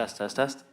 Test, test, test.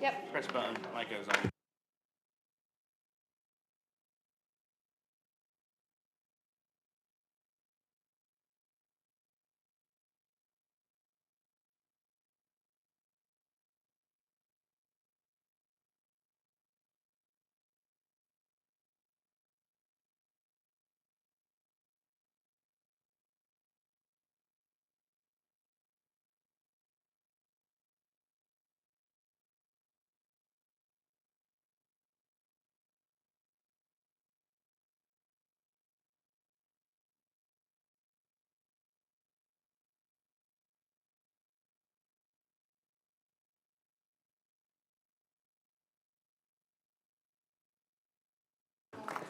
Yep. Press button, light goes on.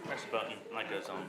Press button, light goes on.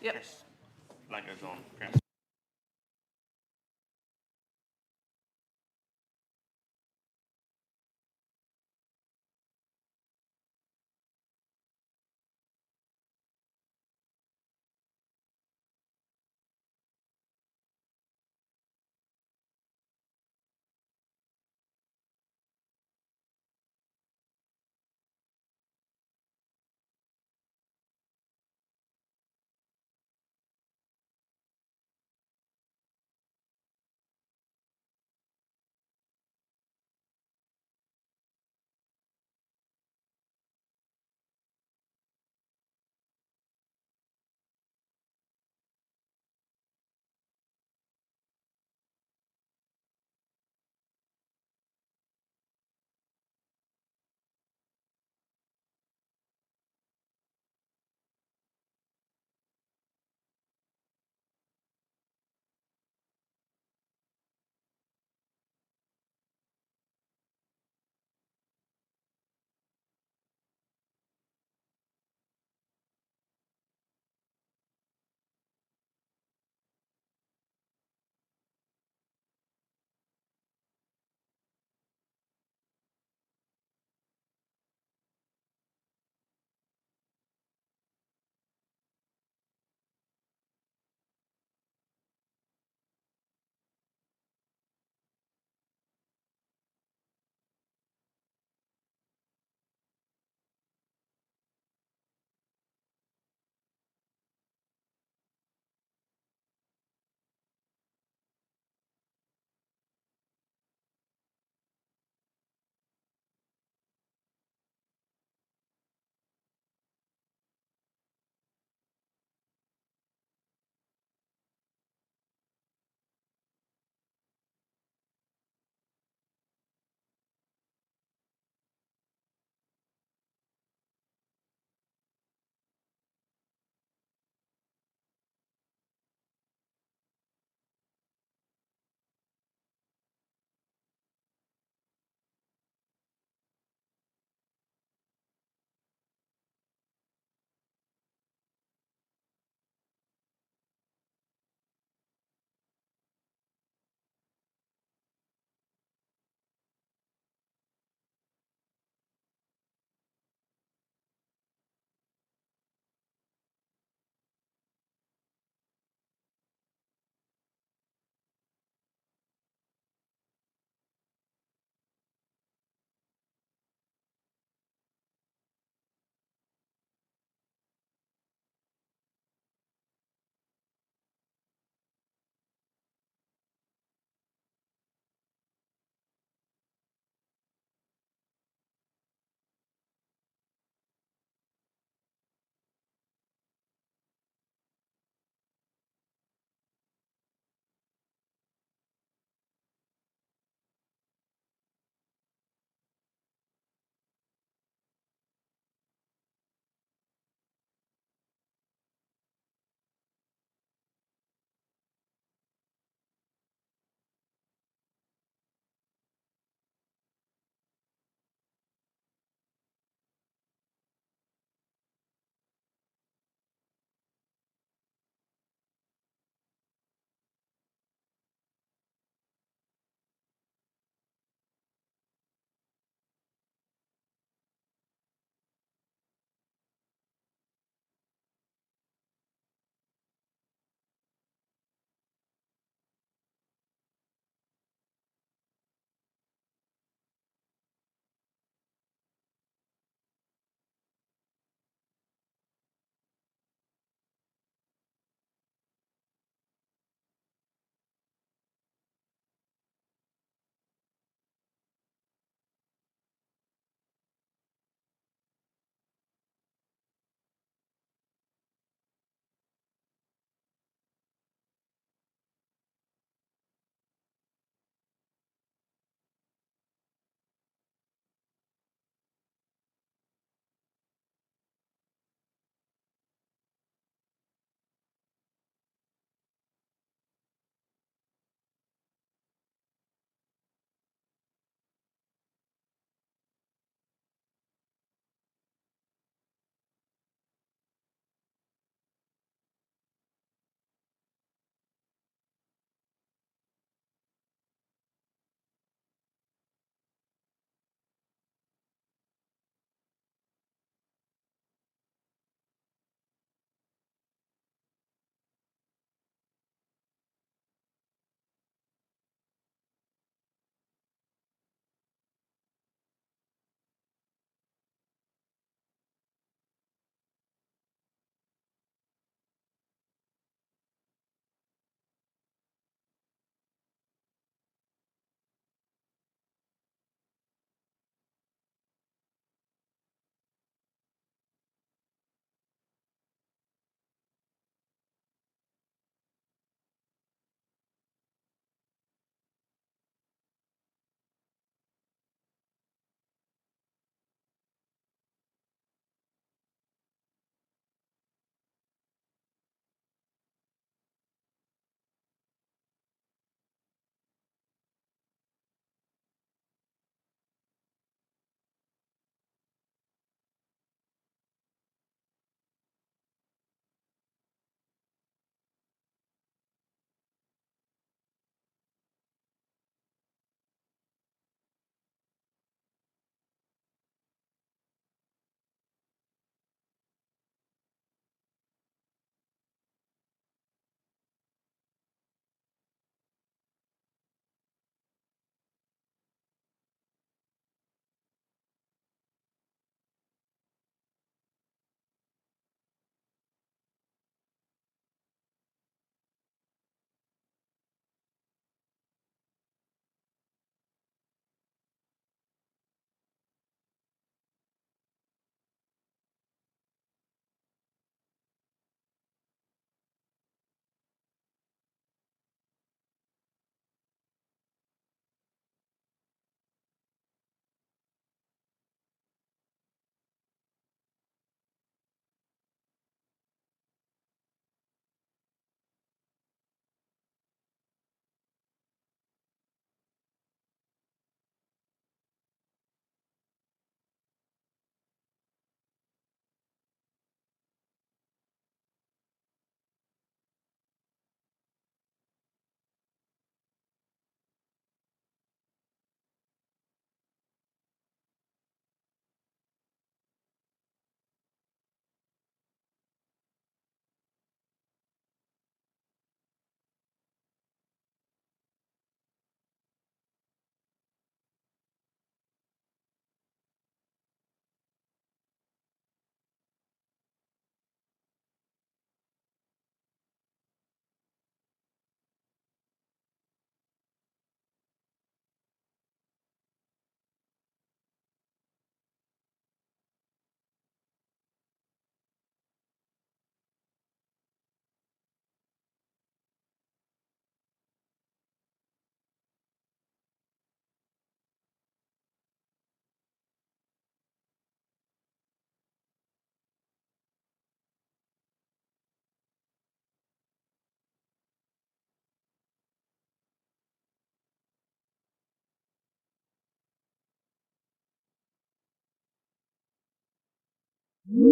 Yep. Press, light goes on. Press. Hello,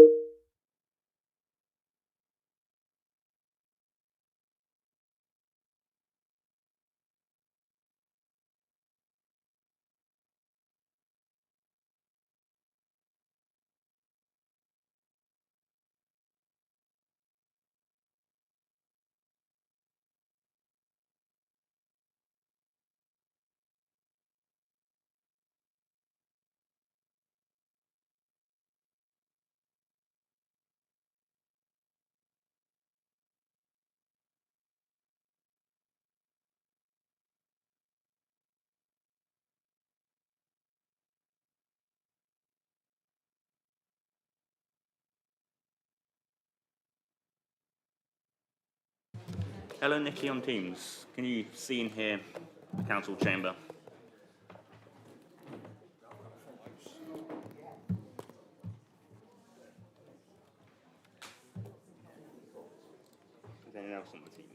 Nikki on Teams. Can you see and hear the council chamber? Is anyone else on the Teams?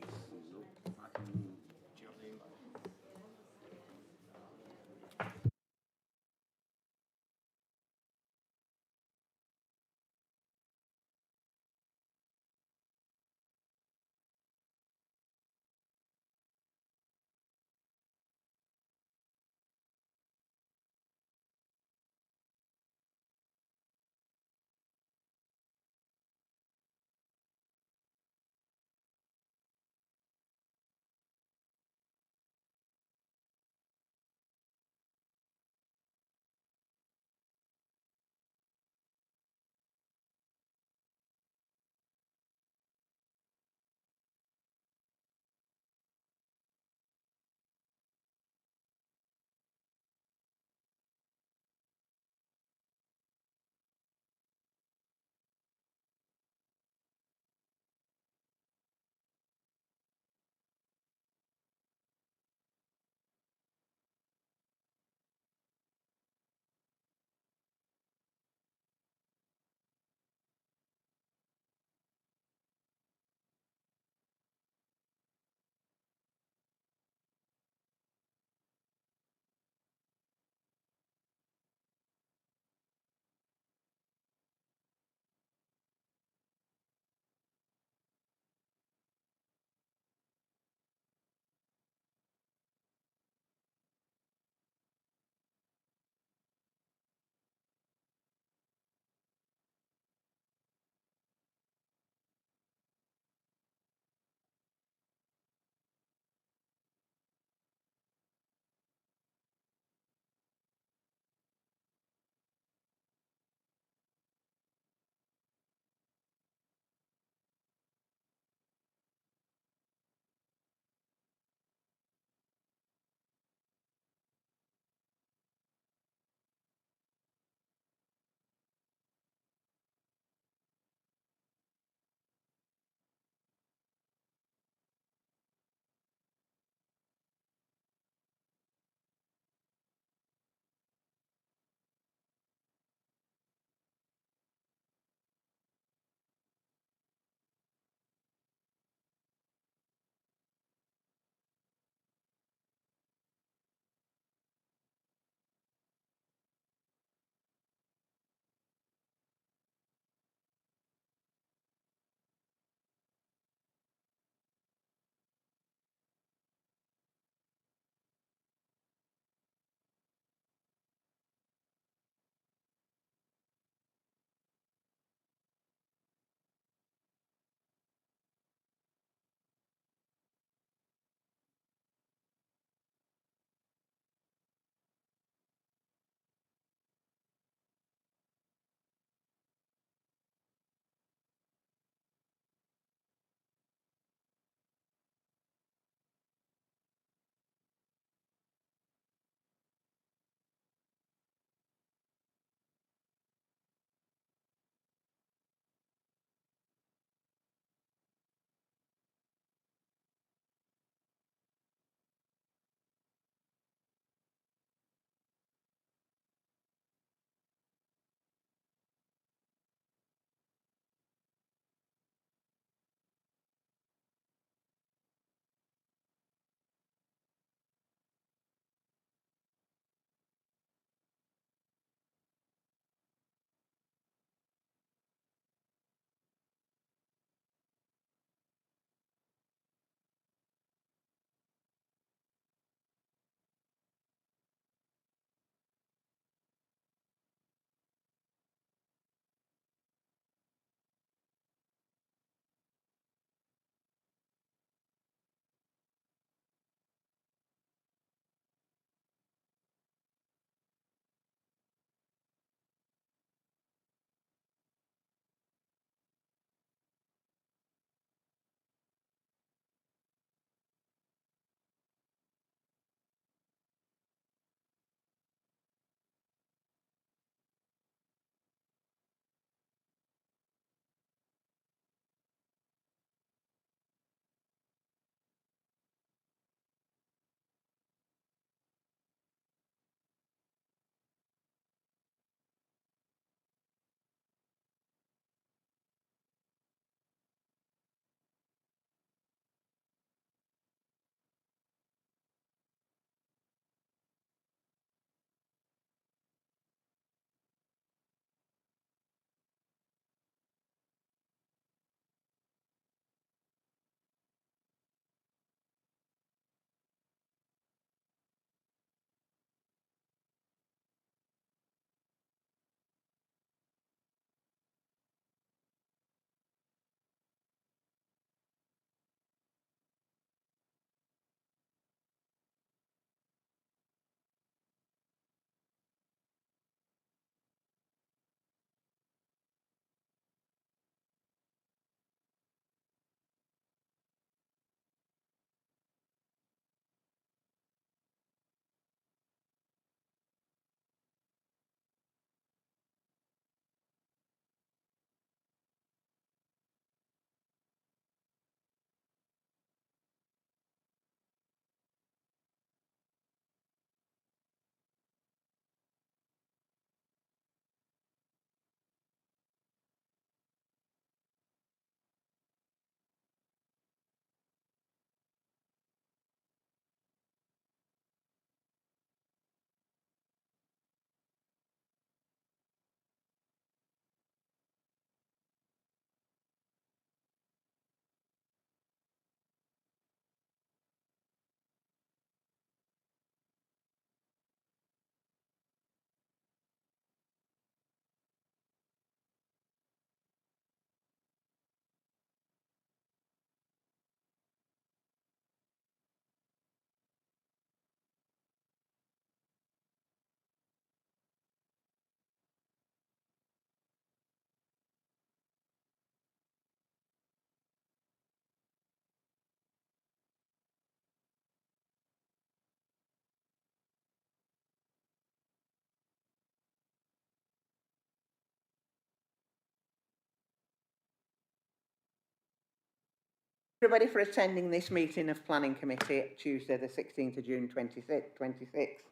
Everybody for attending this meeting of Planning Committee Tuesday the 16th of June 26.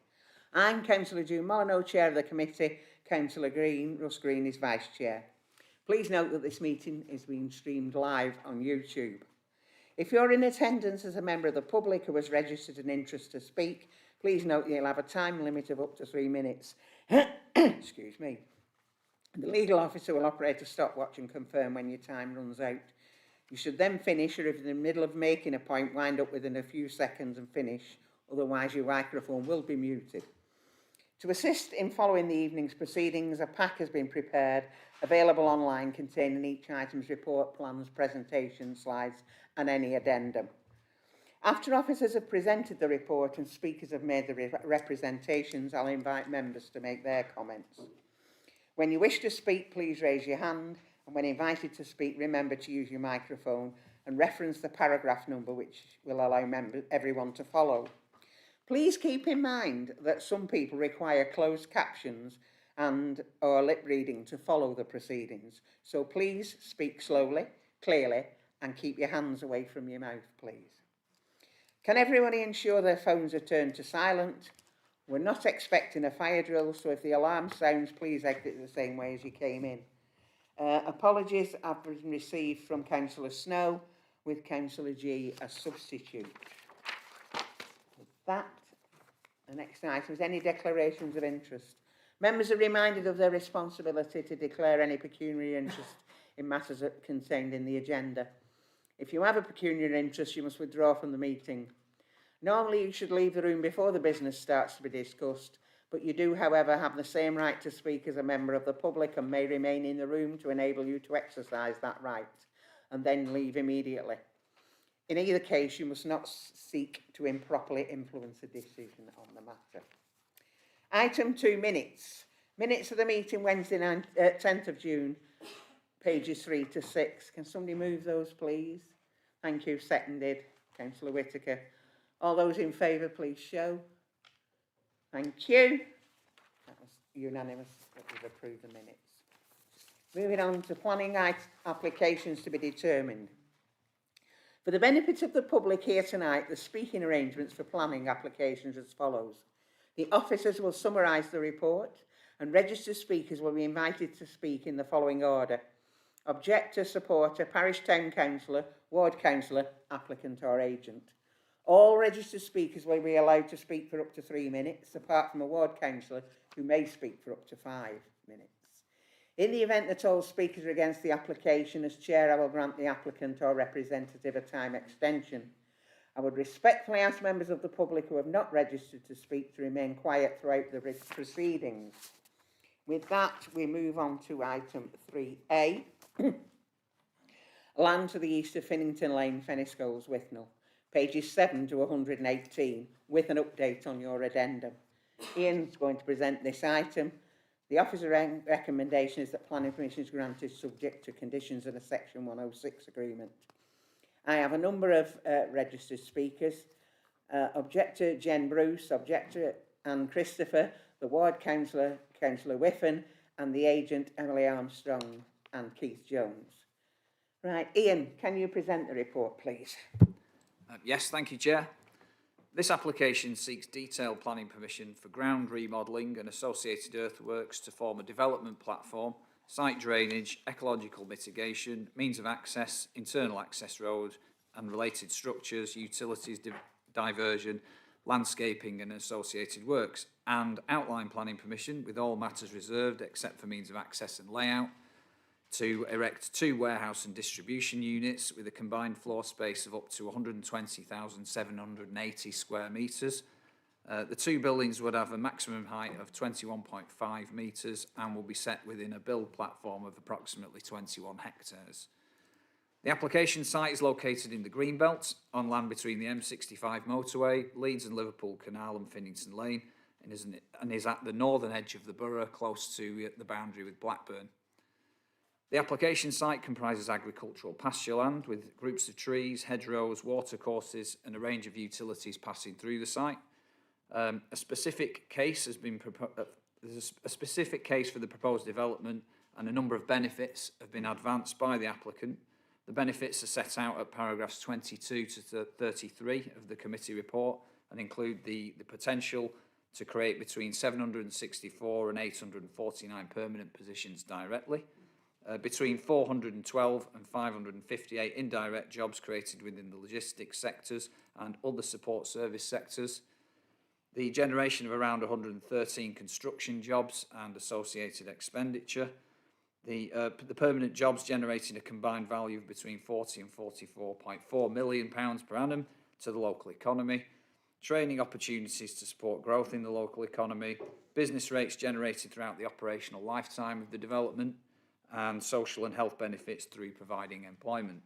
I'm Councillor June Molyneux, Chair of the Committee. Councillor Russ Green is Vice Chair. Please note that this meeting is being streamed live on YouTube. If you're in attendance as a member of the public who has registered an interest to speak, please note you'll have a time limit of up to 3 minutes. Excuse me. The legal officer will operate a stopwatch and confirm when your time runs out. You should then finish, or if in the middle of making a point, wind up within a few seconds and finish, otherwise your microphone will be muted. To assist in following the evening's proceedings, a pack has been prepared, available online, containing each item's report, plans, presentation, slides and any addendum. After officers have presented the report and speakers have made the representations, I'll invite members to make their comments. When you wish to speak, please raise your hand, and when invited to speak, remember to use your microphone and reference the paragraph number, which will allow everyone to follow. Please keep in mind that some people require closed captions or lip reading to follow the proceedings. So please speak slowly, clearly, and keep your hands away from your mouth, please. Can everybody ensure their phones are turned to silent? We're not expecting a fire drill, so if the alarm sounds, please exit the same way as you came in. Apologies have been received from Councillor Snow, with Councillor G as substitute. With that, the next item is any declarations of interest. Members are reminded of their responsibility to declare any pecuniary interest in matters contained in the agenda. If you have a pecuniary interest, you must withdraw from the meeting. Normally, you should leave the room before the business starts to be discussed, but you do, however, have the same right to speak as a member of the public and may remain in the room to enable you to exercise that right, and then leave immediately. In either case, you must not seek to improperly influence a decision on the matter. Item 2, minutes. Minutes of the meeting Wednesday, 10th of June, pages 3 to 6. Can somebody move those, please? Thank you. Seconded. Councillor Whittaker. All those in favour, please show. Thank you. That was unanimous that we've approved the minutes. Moving on to planning applications to be determined. For the benefit of the public here tonight, the speaking arrangements for planning applications as follows. The officers will summarise the report and registered speakers will be invited to speak in the following order. Objector, supporter, parish town councillor, ward councillor, applicant or agent. All registered speakers will be allowed to speak for up to 3 minutes, apart from a ward councillor who may speak for up to 5 minutes. In the event that all speakers are against the application, as chair, I will grant the applicant or representative a time extension. I would respectfully ask members of the public who have not registered to speak to remain quiet throughout the proceedings. With that, we move on to item 3A. Land to the east of Finnington Lane, Feniscowles, Withnell. Pages 7 to 118, with an update on your addendum. Ian's going to present this item. The officer recommendation is that planning permission is granted subject to conditions in a section 106 agreement. I have a number of registered speakers. Objector Jen Bruce, objector Anne Christopher, the ward councillor, Councillor Whiffen, and the agent Emily Armstrong and Keith Jones. Right, Ian, can you present the report, please? Yes, thank you, Chair. This application seeks detailed planning permission for ground remodelling and associated earthworks to form a development platform, site drainage, ecological mitigation, means of access, internal access road and related structures, utilities diversion, landscaping and associated works, and outline planning permission with all matters reserved except for means of access and layout, to erect 2 warehouse and distribution units with a combined floor space of up to 120,780 square metres. The 2 buildings would have a maximum height of 21.5 metres and will be set within a build platform of approximately 21 hectares. The application site is located in the Greenbelt, on land between the M65 motorway, Leeds and Liverpool Canal and Finnington Lane, and is at the northern edge of the borough, close to the boundary with Blackburn. The application site comprises agricultural pasture land with groups of trees, hedgerows, watercourses and a range of utilities passing through the site. A specific case has been there's a specific case for the proposed development and a number of benefits have been advanced by the applicant. The benefits are set out at paragraphs 22 to 33 of the committee report and include the potential to create between 764 and 849 permanent positions directly, between 412 and 558 indirect jobs created within the logistics sectors and other support service sectors, the generation of around 113 construction jobs and associated expenditure, the permanent jobs generating a combined value of between 40 and 44.4 million pounds per annum to the local economy, training opportunities to support growth in the local economy, business rates generated throughout the operational lifetime of the development, and social and health benefits through providing employment.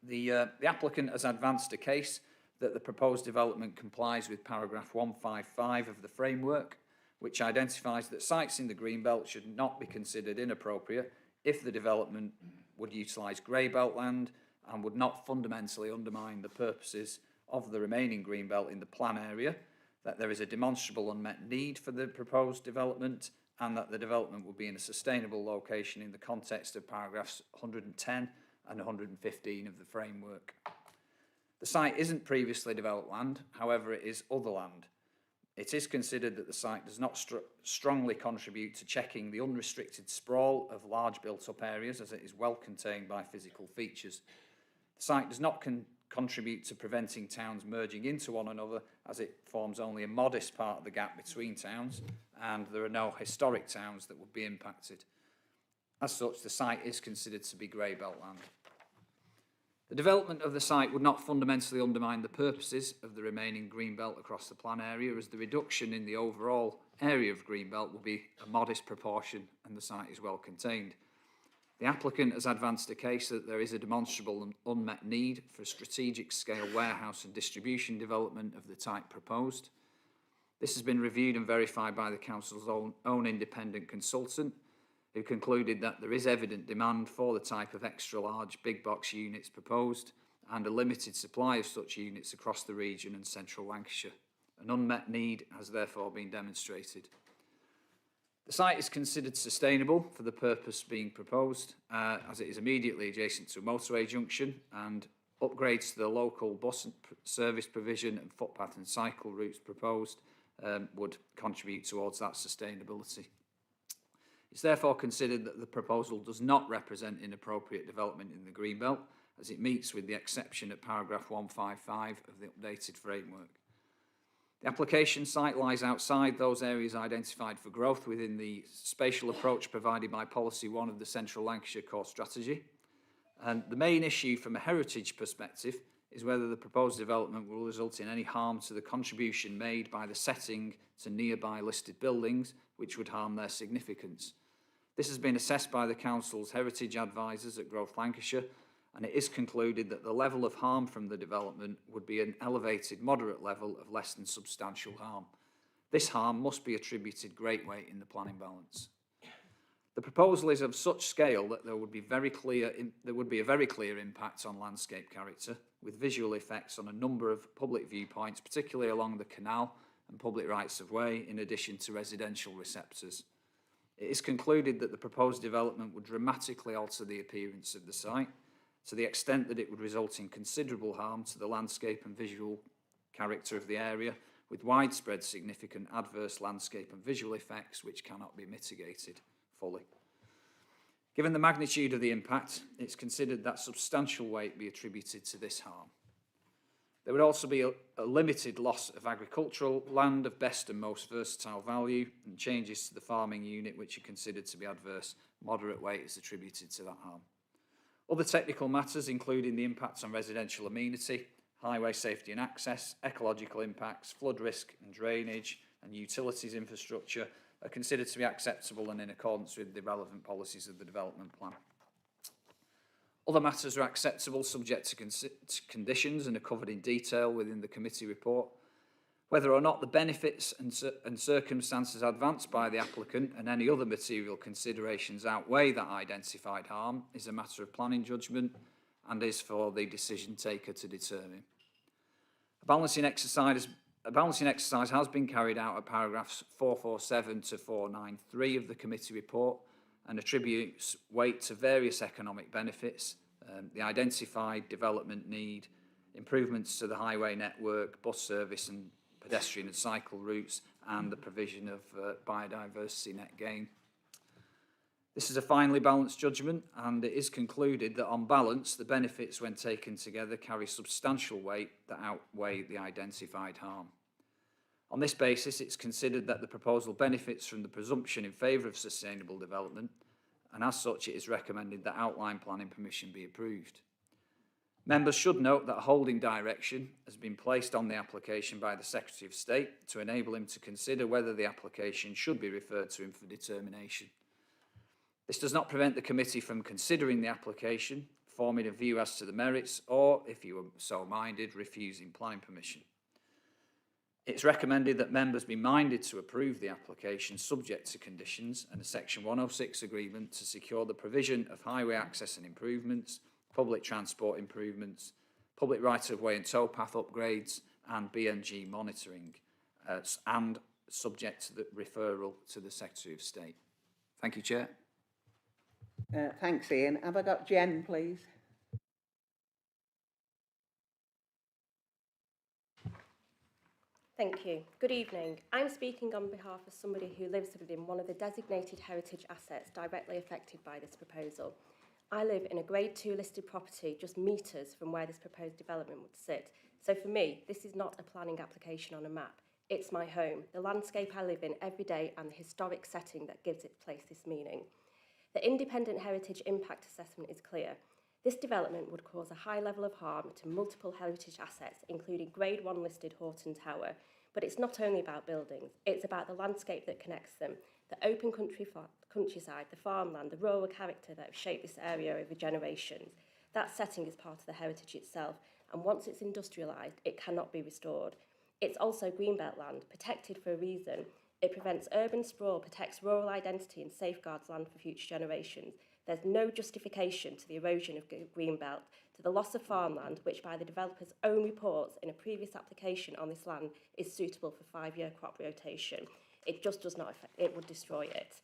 The applicant has advanced a case that the proposed development complies with paragraph 155 of the framework, which identifies that sites in the Greenbelt should not be considered inappropriate if the development would utilise grey-belt land and would not fundamentally undermine the purposes of the remaining Greenbelt in the plan area, that there is a demonstrable unmet need for the proposed development, and that the development will be in a sustainable location in the context of paragraphs 110 and 115 of the framework. The site isn't previously developed land, however it is other land. It is considered that the site does not strongly contribute to checking the unrestricted sprawl of large built-up areas, as it is well contained by physical features. The site does not contribute to preventing towns merging into one another, as it forms only a modest part of the gap between towns, and there are no historic towns that would be impacted. As such, the site is considered to be grey belt land. The development of the site would not fundamentally undermine the purposes of the remaining greenbelt across the plan area, as the reduction in the overall area of greenbelt will be a modest proportion and the site is well contained. The applicant has advanced a case that there is a demonstrable and unmet need for a strategic scale warehouse and distribution development of the type proposed. This has been reviewed and verified by the council's own independent consultant, who concluded that there is evident demand for the type of extra large big box units proposed and a limited supply of such units across the region and central Lancashire. An unmet need has therefore been demonstrated. The site is considered sustainable for the purpose being proposed, as it is immediately adjacent to a motorway junction, and upgrades to the local bus service provision and footpath and cycle routes proposed would contribute towards that sustainability. It's therefore considered that the proposal does not represent inappropriate development in the Greenbelt, as it meets with the exception at paragraph 155 of the updated framework. The application site lies outside those areas identified for growth within the spatial approach provided by Policy 1 of the Central Lancashire Core Strategy. And the main issue from a heritage perspective is whether the proposed development will result in any harm to the contribution made by the setting to nearby listed buildings, which would harm their significance. This has been assessed by the Council's heritage advisors at Growth Lancashire, and it is concluded that the level of harm from the development would be an elevated moderate level of less than substantial harm. This harm must be attributed great weight in the planning balance. The proposal is of such scale that there would be a very clear impact on landscape character, with visual effects on a number of public viewpoints, particularly along the canal and public rights of way, in addition to residential receptors. It is concluded that the proposed development would dramatically alter the appearance of the site, to the extent that it would result in considerable harm to the landscape and visual character of the area, with widespread significant adverse landscape and visual effects which cannot be mitigated fully. Given the magnitude of the impact, it's considered that substantial weight be attributed to this harm. There would also be a limited loss of agricultural land of best and most versatile value, and changes to the farming unit which are considered to be adverse. Moderate weight is attributed to that harm. Other technical matters, including the impacts on residential amenity, highway safety and access, ecological impacts, flood risk and drainage, and utilities infrastructure, are considered to be acceptable and in accordance with the relevant policies of the development plan. Other matters are acceptable subject to conditions and are covered in detail within the committee report. Whether or not the benefits and circumstances advanced by the applicant and any other material considerations outweigh that identified harm is a matter of planning judgment and is for the decision taker to determine. A balancing exercise has been carried out at paragraphs 447 to 493 of the committee report and attributes weight to various economic benefits The identified development need, improvements to the highway network, bus service and pedestrian and cycle routes, and the provision of biodiversity net gain. This is a finely balanced judgment, and it is concluded that on balance, the benefits when taken together carry substantial weight that outweigh the identified harm. On this basis, it's considered that the proposal benefits from the presumption in favour of sustainable development, and as such, it is recommended that outline planning permission be approved. Members should note that a holding direction has been placed on the application by the Secretary of State to enable him to consider whether the application should be referred to him for determination. This does not prevent the committee from considering the application, forming a view as to the merits, or, if you were so minded, refusing planning permission. It's recommended that members be minded to approve the application subject to conditions and a Section 106 agreement to secure the provision of highway access and improvements, public transport improvements, public right-of-way and towpath upgrades, and BNG monitoring, and subject to the referral to the Secretary of State. Thank you, Chair. Thanks, Ian. Have I got Jen, please? Thank you. Good evening. I'm speaking on behalf of somebody who lives within one of the designated heritage assets directly affected by this proposal. I live in a Grade 2 listed property just metres from where this proposed development would sit. So for me, this is not a planning application on a map. It's my home, the landscape I live in every day, and the historic setting that gives its place this meaning. The independent heritage impact assessment is clear. This development would cause a high level of harm to multiple heritage assets, including Grade 1 listed Horton Tower. But it's not only about buildings, it's about the landscape that connects them, the open countryside, the farmland, the rural character that have shaped this area over generations. That setting is part of the heritage itself, and once it's industrialised, it cannot be restored. It's also greenbelt land, protected for a reason. It prevents urban sprawl, protects rural identity and safeguards land for future generations. There's no justification to the erosion of greenbelt, to the loss of farmland, which by the developer's own reports in a previous application on this land is suitable for 5-year crop rotation. It just does not affect, it would destroy it.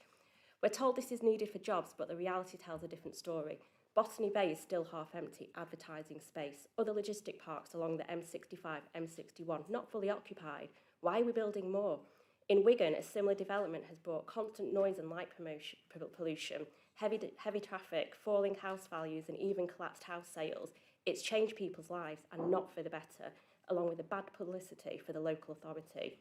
We're told this is needed for jobs, but the reality tells a different story. Botany Bay is still half empty, advertising space. Other logistic parks along the M65, M61, not fully occupied. Why are we building more? In Wigan, a similar development has brought constant noise and light pollution, heavy traffic, falling house values, and even collapsed house sales. It's changed people's lives, and not for the better, along with the bad publicity for the local authority.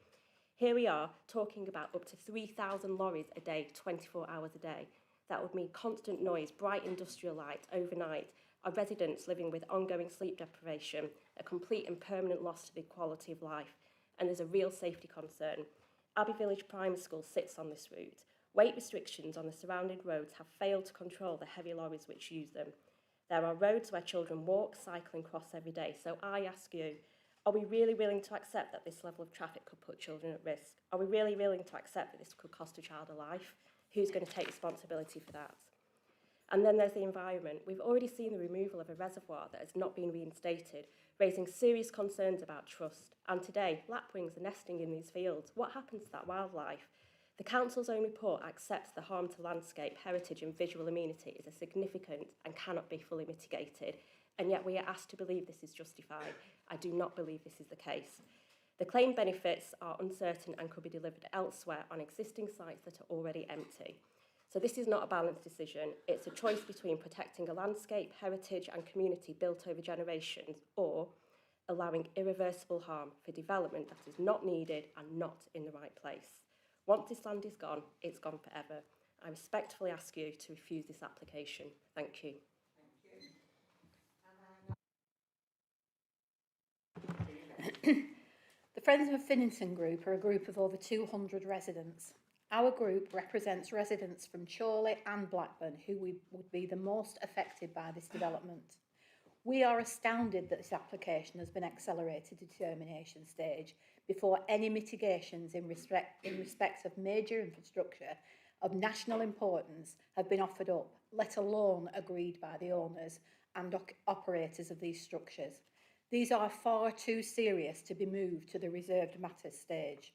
Here we are talking about up to 3,000 lorries a day, 24 hours a day. That would mean constant noise, bright industrial light overnight, our residents living with ongoing sleep deprivation, a complete and permanent loss to the quality of life, and there's a real safety concern. Abbey Village Primary School sits on this route. Weight restrictions on the surrounding roads have failed to control the heavy lorries which use them. There are roads where children walk, cycle and cross every day. So I ask you, are we really willing to accept that this level of traffic could put children at risk? Are we really willing to accept that this could cost a child a life? Who's going to take responsibility for that? And then there's the environment. We've already seen the removal of a reservoir that has not been reinstated, raising serious concerns about trust. And today, lapwings are nesting in these fields. What happens to that wildlife? The council's own report accepts the harm to landscape, heritage and visual amenity is a significant and cannot be fully mitigated, and yet we are asked to believe this is justified. I do not believe this is the case. The claimed benefits are uncertain and could be delivered elsewhere on existing sites that are already empty. So this is not a balanced decision. It's a choice between protecting a landscape, heritage and community built over generations, or allowing irreversible harm for development that is not needed and not in the right place. Once this land is gone, it's gone forever. I respectfully ask you to refuse this application. Thank you. The Friends of Finnington group are a group of over 200 residents. Our group represents residents from Chorley and Blackburn who would be the most affected by this development. We are astounded that this application has been accelerated to determination stage before any mitigations in respect of major infrastructure of national importance have been offered up, let alone agreed by the owners and operators of these structures. These are far too serious to be moved to the reserved matters stage.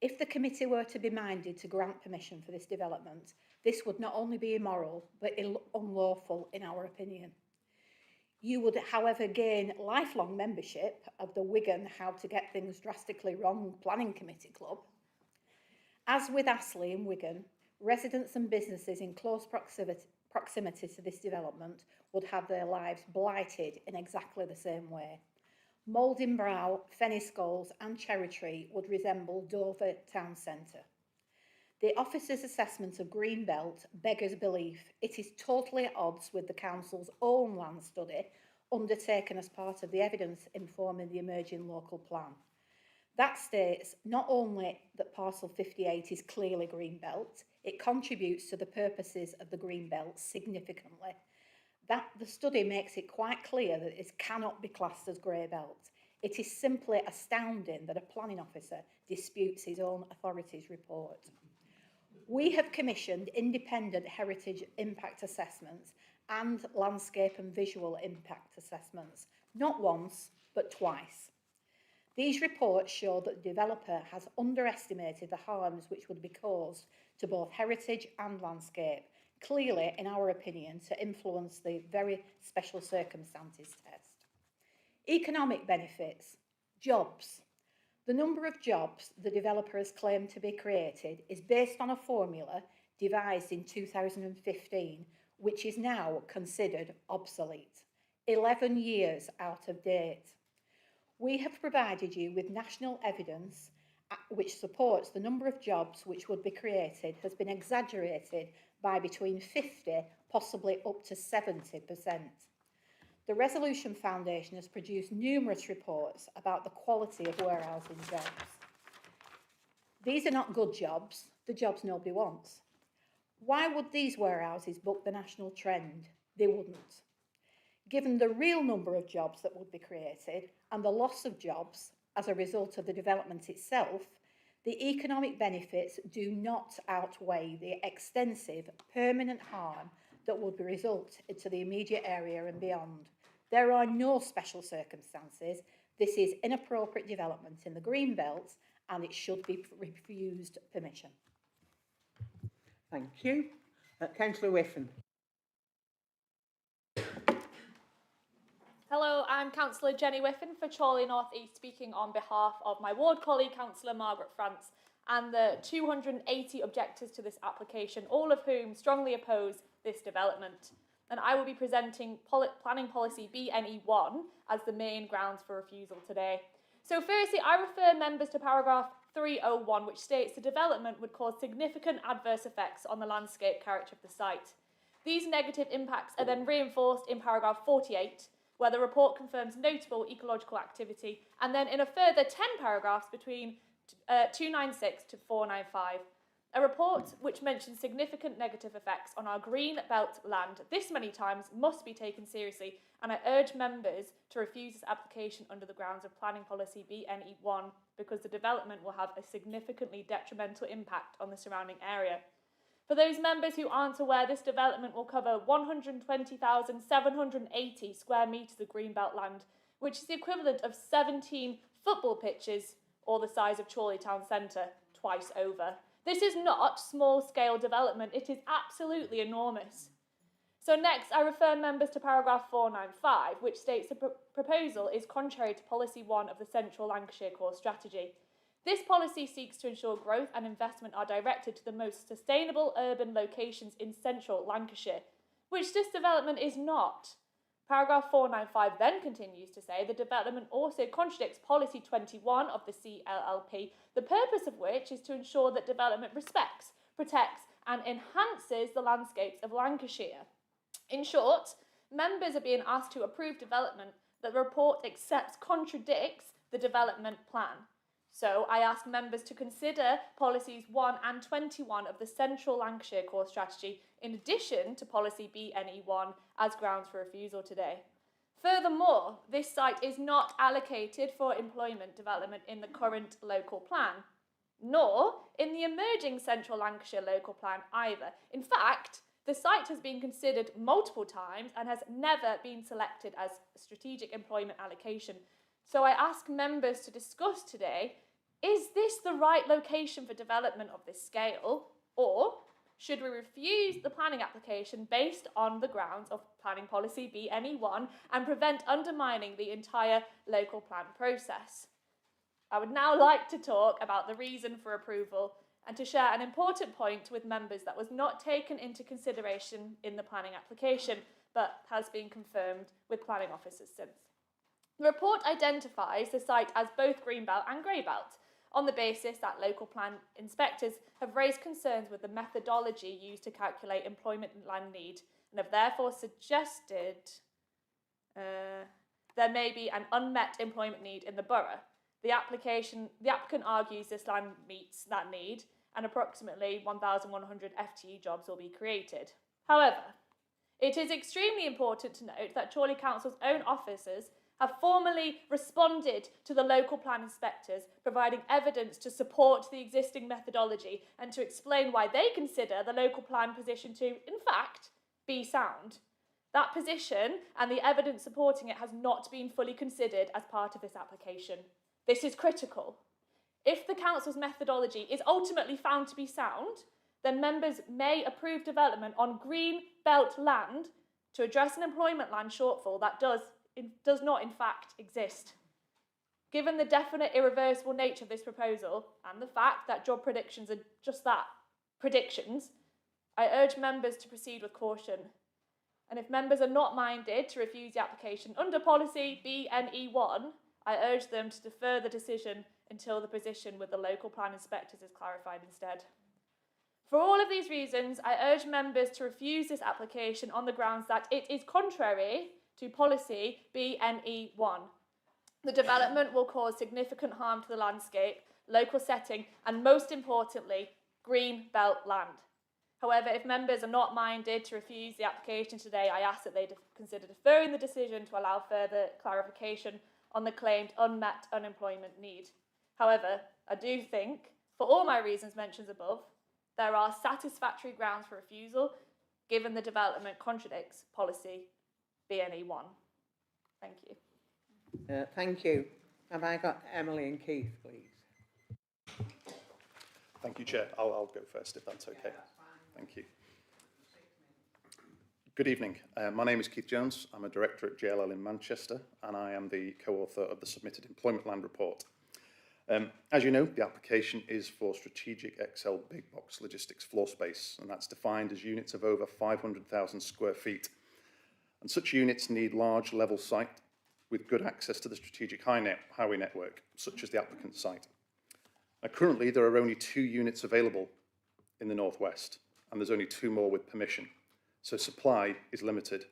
If the committee were to be minded to grant permission for this development, this would not only be immoral, but unlawful in our opinion. You would, however, gain lifelong membership of the Wigan How to Get Things Drastically Wrong Planning Committee Club. As with Astley and Wigan, residents and businesses in close proximity to this development would have their lives blighted in exactly the same way. Maldon-Brow, Feniscowles and Cherrytree would resemble Dover town centre. The officer's assessment of Greenbelt beggars belief. It is totally at odds with the council's own land study undertaken as part of the evidence informing the emerging local plan. That states not only that parcel 58 is clearly Greenbelt, it contributes to the purposes of the Greenbelt significantly. That the study makes it quite clear that it cannot be classed as grey belt. It is simply astounding that a planning officer disputes his own authority's report. We have commissioned independent heritage impact assessments and landscape and visual impact assessments, not once, but twice. These reports show that the developer has underestimated the harms which would be caused to both heritage and landscape, clearly, in our opinion, to influence the very special circumstances test. Economic benefits, jobs. The number of jobs the developer has claimed to be created is based on a formula devised in 2015, which is now considered obsolete, 11 years out of date. We have provided you with national evidence which supports the number of jobs which would be created has been exaggerated by between 50, possibly up to 70%. The Resolution Foundation has produced numerous reports about the quality of warehousing jobs. These are not good jobs, the jobs nobody wants. Why would these warehouses buck the national trend? They wouldn't. Given the real number of jobs that would be created and the loss of jobs as a result of the development itself, the economic benefits do not outweigh the extensive permanent harm that would result into the immediate area and beyond. There are no special circumstances. This is inappropriate development in the green belt and it should be refused permission. Thank you. Councillor Whiffen. Hello, I'm Councillor Jenny Whiffen for Chorley North East, speaking on behalf of my ward colleague, Councillor Margaret France, and the 280 objectors to this application, all of whom strongly oppose this development. And I will be presenting Planning Policy BNE1 as the main grounds for refusal today. So firstly, I refer members to paragraph 301, which states the development would cause significant adverse effects on the landscape character of the site. These negative impacts are then reinforced in paragraph 48, where the report confirms notable ecological activity, and then in a further 10 paragraphs between 296 to 495. A report which mentions significant negative effects on our green belt land this many times must be taken seriously, and I urge members to refuse this application under the grounds of Planning Policy BNE1 because the development will have a significantly detrimental impact on the surrounding area. For those members who aren't aware, this development will cover 120,780 square metres of greenbelt land, which is the equivalent of 17 football pitches or the size of Chorley Town Centre twice over. This is not small-scale development, it is absolutely enormous. So next, I refer members to paragraph 495, which states the proposal is contrary to Policy 1 of the Central Lancashire Core Strategy. This policy seeks to ensure growth and investment are directed to the most sustainable urban locations in central Lancashire, which this development is not. Paragraph 495 then continues to say the development also contradicts Policy 21 of the CLLP, the purpose of which is to ensure that development respects, protects and enhances the landscapes of Lancashire. In short, members are being asked to approve development that the report accepts contradicts the development plan. So I ask members to consider policies 1 and 21 of the Central Lancashire Core Strategy in addition to policy BNE1 as grounds for refusal today. Furthermore, this site is not allocated for employment development in the current local plan, nor in the emerging Central Lancashire local plan either. In fact, the site has been considered multiple times and has never been selected as a strategic employment allocation. So I ask members to discuss today, is this the right location for development of this scale? Or should we refuse the planning application based on the grounds of planning policy BNE1 and prevent undermining the entire local plan process? I would now like to talk about the reason for approval and to share an important point with members that was not taken into consideration in the planning application, but has been confirmed with planning officers since. The report identifies the site as both Greenbelt and Greybelt, on the basis that local plan inspectors have raised concerns with the methodology used to calculate employment and land need, and have therefore suggested there may be an unmet employment need in the borough. The applicant argues this land meets that need, and approximately 1,100 FTE jobs will be created. However, it is extremely important to note that Chorley Council's own officers have formally responded to the local plan inspectors, providing evidence to support the existing methodology and to explain why they consider the local plan position to, in fact, be sound. That position and the evidence supporting it has not been fully considered as part of this application. This is critical. If the council's methodology is ultimately found to be sound, then members may approve development on green belt land to address an employment land shortfall that does not in fact exist. Given the definite irreversible nature of this proposal and the fact that job predictions are just that, predictions, I urge members to proceed with caution. And if members are not minded to refuse the application under policy BNE1, I urge them to defer the decision until the position with the local plan inspectors is clarified instead. For all of these reasons, I urge members to refuse this application on the grounds that it is contrary to policy BNE1. The development will cause significant harm to the landscape, local setting, and most importantly, green belt land. However, if members are not minded to refuse the application today, I ask that they consider deferring the decision to allow further clarification on the claimed unmet unemployment need. However, I do think, for all my reasons mentioned above, there are satisfactory grounds for refusal, given the development contradicts policy BNE1. Thank you. Thank you. Have I got Emily and Keith, please? Thank you, Chair. I'll go first, if that's okay. Thank you. Good evening. My name is Keith Jones. I'm a director at JLL in Manchester, and I am the co-author of the submitted employment land report. As you know, the application is for strategic XL big box logistics floor space, and that's defined as units of over 500,000 square feet. And such units need large level site with good access to the strategic highway network, such as the applicant's site. Now, currently, there are only 2 units available in the northwest, and there's only 2 more with permission. So supply is limited.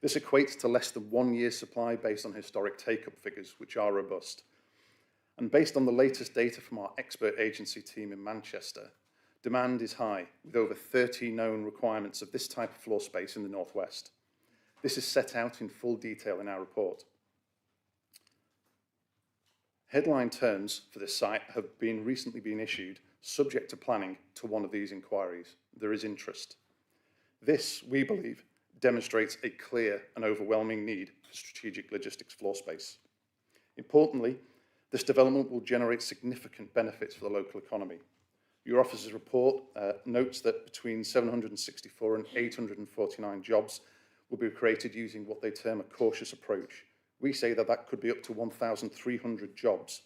This equates to less than 1 year's supply based on historic take-up figures, which are robust. And based on the latest data from our expert agency team in Manchester, demand is high, with over 30 known requirements of this type of floor space in the northwest. This is set out in full detail in our report. Headline terms for this site have recently been issued, subject to planning, to one of these inquiries. There is interest. This, we believe, demonstrates a clear and overwhelming need for strategic logistics floor space. Importantly, this development will generate significant benefits for the local economy. Your office's report notes that between 764 and 849 jobs will be created using what they term a cautious approach. We say that that could be up to 1,300 jobs,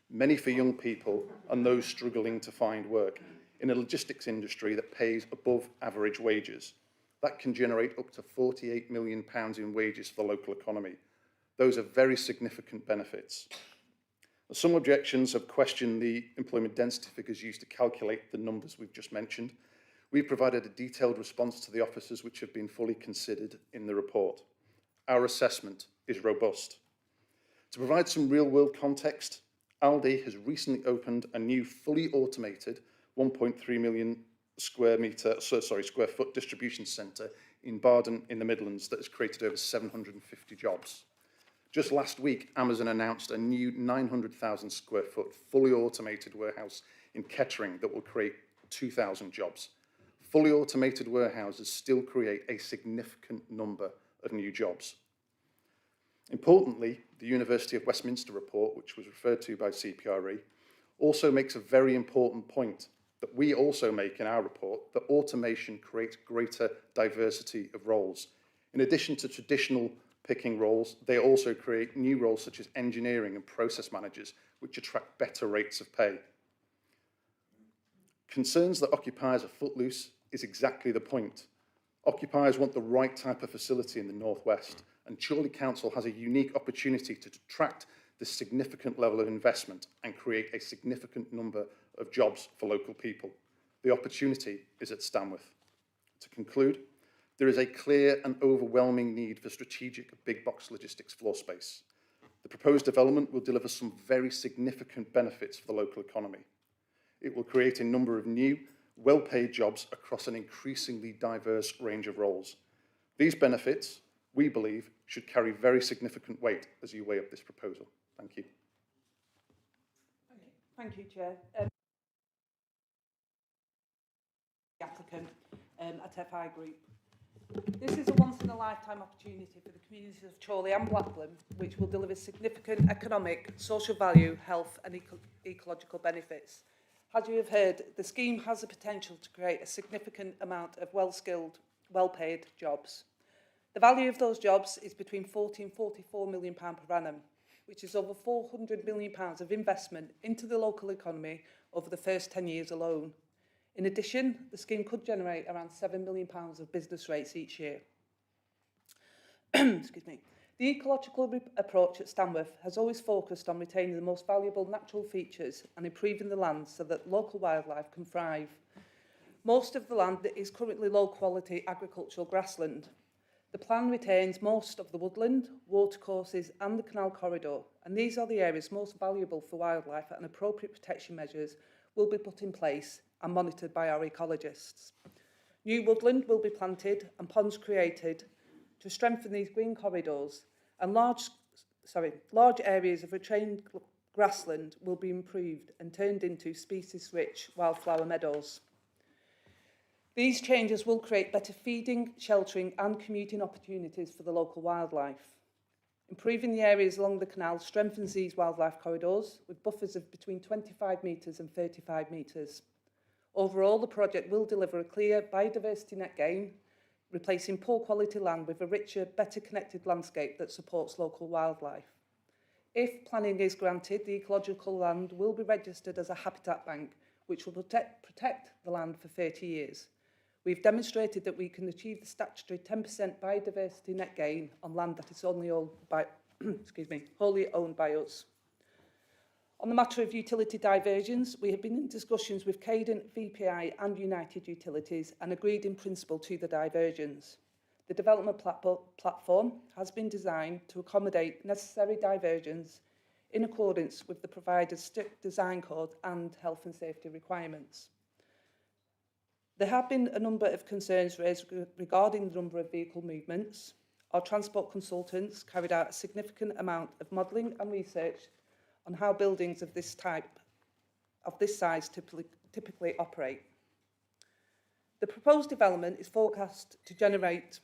many for young people and those struggling to find work in a logistics industry that pays above average wages. That can generate up to £48 million in wages for the local economy. Those are very significant benefits. Some objections have questioned the employment density figures used to calculate the numbers we've just mentioned. We've provided a detailed response to the officers which have been fully considered in the report. Our assessment is robust. To provide some real-world context, Aldi has recently opened a new fully automated 1.3 million square foot distribution centre in Barden in the Midlands that has created over 750 jobs. Just last week, Amazon announced a new 900,000 square foot fully automated warehouse in Kettering that will create 2,000 jobs. Fully automated warehouses still create a significant number of new jobs. Importantly, the University of Westminster report, which was referred to by CPRE, also makes a very important point that we also make in our report that automation creates greater diversity of roles. In addition to traditional picking roles, they also create new roles such as engineering and process managers, which attract better rates of pay. Concerns that occupiers are footloose is exactly the point. Occupiers want the right type of facility in the northwest, and Chorley Council has a unique opportunity to attract this significant level of investment and create a significant number of jobs for local people. The opportunity is at Stanworth. To conclude, there is a clear and overwhelming need for strategic big box logistics floor space. The proposed development will deliver some very significant benefits for the local economy. It will create a number of new, well-paid jobs across an increasingly diverse range of roles. These benefits, we believe, should carry very significant weight as you weigh up this proposal. Thank you. Thank you, Chair. The applicant at FI Group. This is a once-in-a-lifetime opportunity for the communities of Chorley and Blackburn, which will deliver significant economic, social value, health and ecological benefits. As you have heard, the scheme has the potential to create a significant amount of well-skilled, well-paid jobs. The value of those jobs is between £40 and £44 million per annum, which is over £400 million of investment into the local economy over the first 10 years alone. In addition, the scheme could generate around £7 million of business rates each year. Excuse me. The ecological approach at Stanworth has always focused on retaining the most valuable natural features and improving the land so that local wildlife can thrive. Most of the land is currently low-quality agricultural grassland. The plan retains most of the woodland, watercourses and the canal corridor, and these are the areas most valuable for wildlife, and appropriate protection measures will be put in place and monitored by our ecologists. New woodland will be planted and ponds created to strengthen these green corridors, and large areas of retained grassland will be improved and turned into species-rich wildflower meadows. These changes will create better feeding, sheltering and commuting opportunities for the local wildlife. Improving the areas along the canal strengthens these wildlife corridors with buffers of between 25 metres and 35 metres. Overall, the project will deliver a clear biodiversity net gain, replacing poor quality land with a richer, better connected landscape that supports local wildlife. If planning is granted, the ecological land will be registered as a habitat bank, which will protect the land for 30 years. We've demonstrated that we can achieve the statutory 10% biodiversity net gain on land that is only owned by, wholly owned by us. On the matter of utility diversions, we have been in discussions with Cadent, VPI and United Utilities and agreed in principle to the diversions. The development platform has been designed to accommodate necessary diversions in accordance with the provider's strict design code and health and safety requirements. There have been a number of concerns raised regarding the number of vehicle movements. Our transport consultants carried out a significant amount of modelling and research on how buildings of this size typically operate. The proposed development is forecast to generate...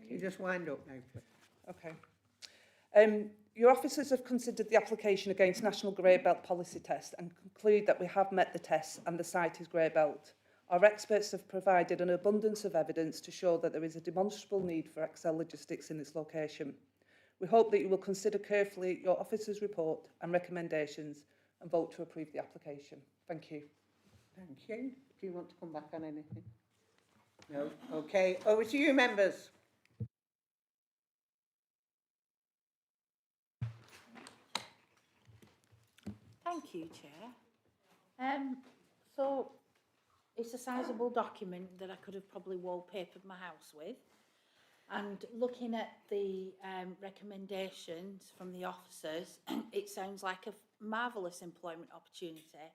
You just wind up now, please. Okay. Your officers have considered the application against National Grey Belt policy test and conclude that we have met the tests and the site is Grey Belt. Our experts have provided an abundance of evidence to show that there is a demonstrable need for Excel logistics in this location. We hope that you will consider carefully your officers' report and recommendations and vote to approve the application. Thank you. Thank you. Do you want to come back on anything? No? Okay. Over to you, members. Thank you, Chair. So it's a sizable document that I could have probably wallpapered my house with. And looking at the recommendations from the officers, it sounds like a marvellous employment opportunity.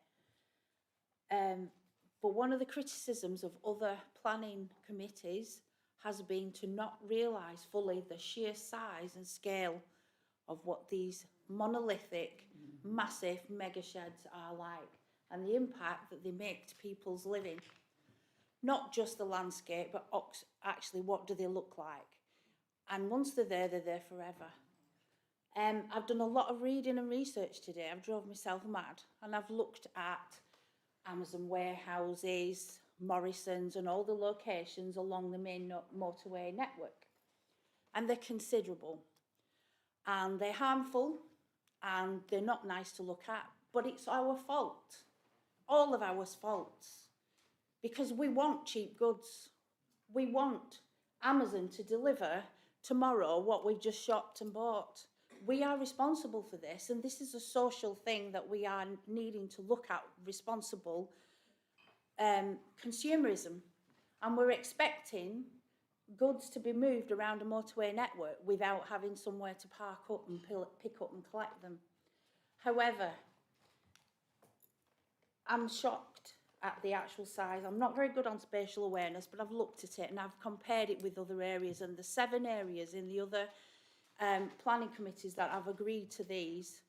But one of the criticisms of other planning committees has been to not realise fully the sheer size and scale of what these monolithic, massive mega sheds are like, and the impact that they make to people's living. Not just the landscape, but actually what do they look like? And once they're there forever. I've done a lot of reading and research today. I've drove myself mad, and I've looked at Amazon warehouses, Morrison's and all the locations along the main motorway network. And they're considerable. And they're harmful and they're not nice to look at. But it's our fault. All of our faults. Because we want cheap goods. We want Amazon to deliver tomorrow what we've just shopped and bought. We are responsible for this, and this is a social thing that we are needing to look at, responsible consumerism. And we're expecting goods to be moved around a motorway network without having somewhere to park up and pick up and collect them. However, I'm shocked at the actual size. I'm not very good on spatial awareness, but I've looked at it and I've compared it with other areas, and the 7 areas in the other planning committees that have agreed to these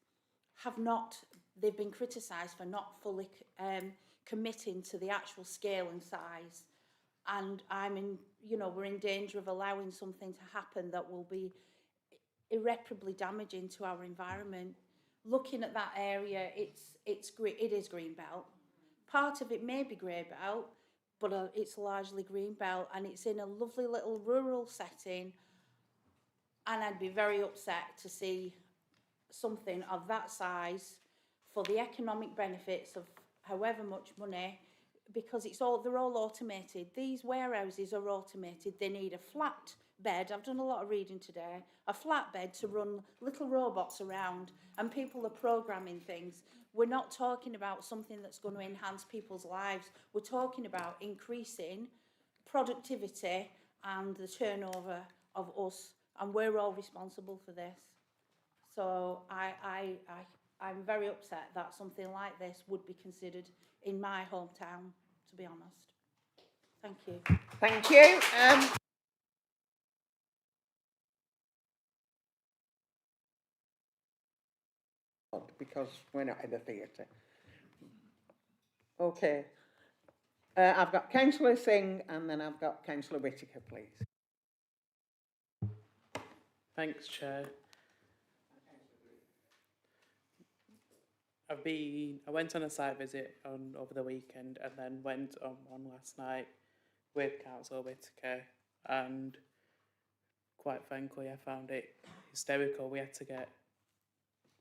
have not, they've been criticised for not fully committing to the actual scale and size. And we're in danger of allowing something to happen that will be irreparably damaging to our environment. Looking at that area, it is green belt. Part of it may be grey belt, but it's largely green belt, and it's in a lovely little rural setting. And I'd be very upset to see something of that size for the economic benefits of however much money, because they're all automated. These warehouses are automated. They need a flat bed. I've done a lot of reading today. A flat bed to run little robots around, and people are programming things. We're not talking about something that's going to enhance people's lives. We're talking about increasing productivity and the turnover of us, and we're all responsible for this. So I'm very upset that something like this would be considered in my hometown, to be honest. Thank you. Thank you. Because we're not in the theatre. Okay. I've got Councillor Singh and then I've got Councillor Whittaker, please. Thanks, Chair. I went on a site visit over the weekend and then went on one last night with Councillor Whittaker, and quite frankly I found it hysterical. We had to get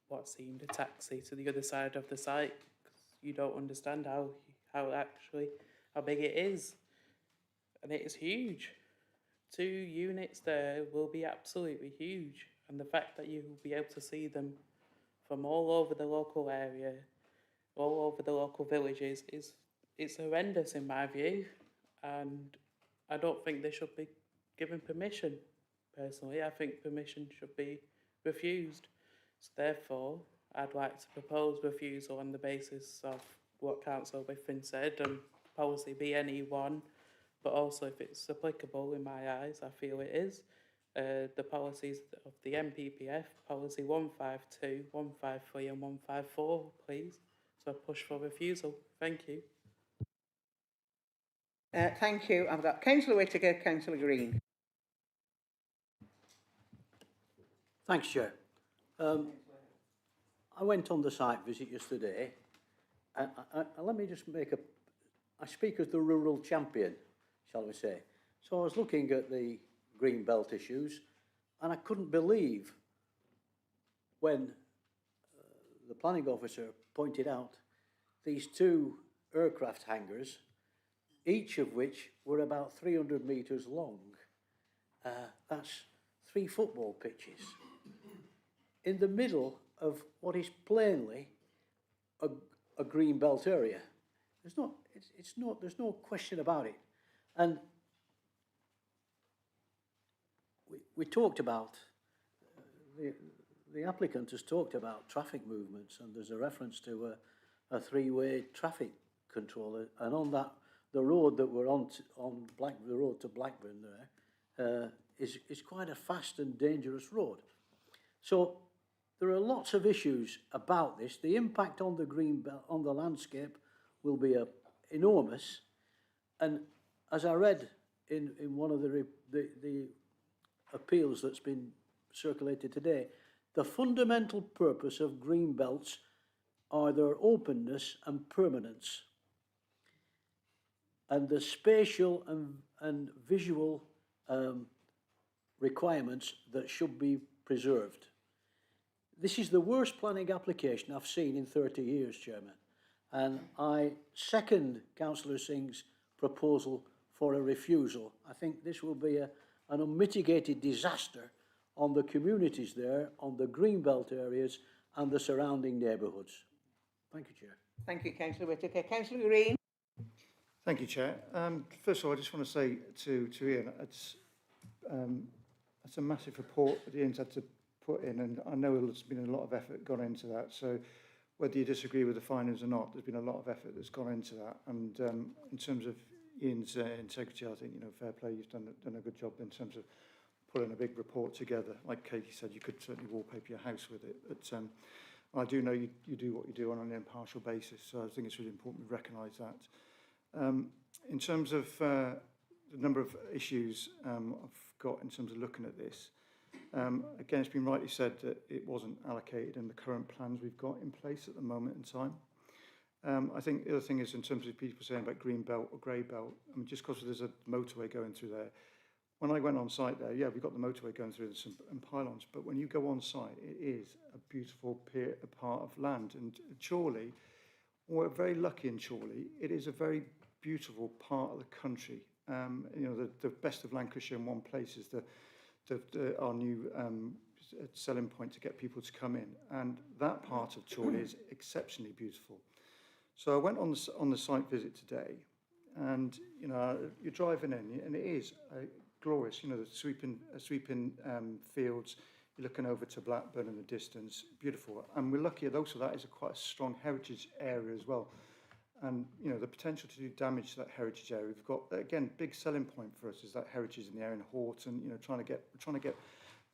what seemed a taxi to the other side of the site because you don't understand how big it is, and it is huge. 2 units there will be absolutely huge, and the fact that you will be able to see them from all over the local area, all over the local villages, it's horrendous in my view, and I don't think they should be given permission. Personally, I think permission should be refused. So therefore, I'd like to propose refusal on the basis of what Councillor Withnell said and policy BNE1, but also if it's applicable in my eyes, I feel it is, the policies of the MPPF, policy 152, 153 and 154, please. So I push for refusal. Thank you. Thank you. I've got Councillor Whittaker, Councillor Green. Thanks, Chair. I went on the site visit yesterday, and let me just I speak as the rural champion, shall we say. So I was looking at the green belt issues, and I couldn't believe when the planning officer pointed out these 2 aircraft hangars, each of which were about 300 metres long. That's 3 football pitches in the middle of what is plainly a green belt area. There's no question about it. And we talked about, the applicant has talked about traffic movements, and there's a reference to a 3-way traffic controller, and on that, the road that we're on the road to Blackburn there, is quite a fast and dangerous road. So there are lots of issues about this. The impact on the green belt, on the landscape, will be enormous. And as I read in one of the appeals that's been circulated today, the fundamental purpose of green belts are their openness and permanence. and the spatial and visual requirements that should be preserved. This is the worst planning application I've seen in 30 years, Chairman, and I second Councillor Singh's proposal for a refusal. I think this will be an unmitigated disaster on the communities there, on the greenbelt areas and the surrounding neighbourhoods. Thank you, Chair. Thank you, Councillor Whittaker. Councillor Green. Thank you, Chair. First of all, I just want to say to Ian, it's a massive report that Ian's had to put in, and I know there's been a lot of effort gone into that. So whether you disagree with the findings or not, there's been a lot of effort that's gone into that. And in terms of Ian's integrity, I think, fair play, you've done a good job in terms of putting a big report together. Like Katie said, you could certainly wallpaper your house with it. But I do know you do what you do on an impartial basis, so I think it's really important we recognise that. In terms of the number of issues I've got in terms of looking at this, again, it's been rightly said that it wasn't allocated in the current plans we've got in place at the moment in time. I think the other thing is in terms of people saying about green belt or grey belt, I mean, just because there's a motorway going through there, when I went on site there, yeah, we've got the motorway going through and pylons, but when you go on site, it is a beautiful part of land. And Chorley, we're very lucky in Chorley. It is a very beautiful part of the country. The best of Lancashire in one place is our new selling point to get people to come in, and that part of Chorley is exceptionally beautiful. So I went on the site visit today, and you're driving in, and it is glorious. The sweeping fields. You're looking over to Blackburn in the distance, beautiful. And we're lucky also that is quite a strong heritage area as well. And the potential to do damage to that heritage area, we've got again big selling point for us is that heritage in the area in Horton. Trying to get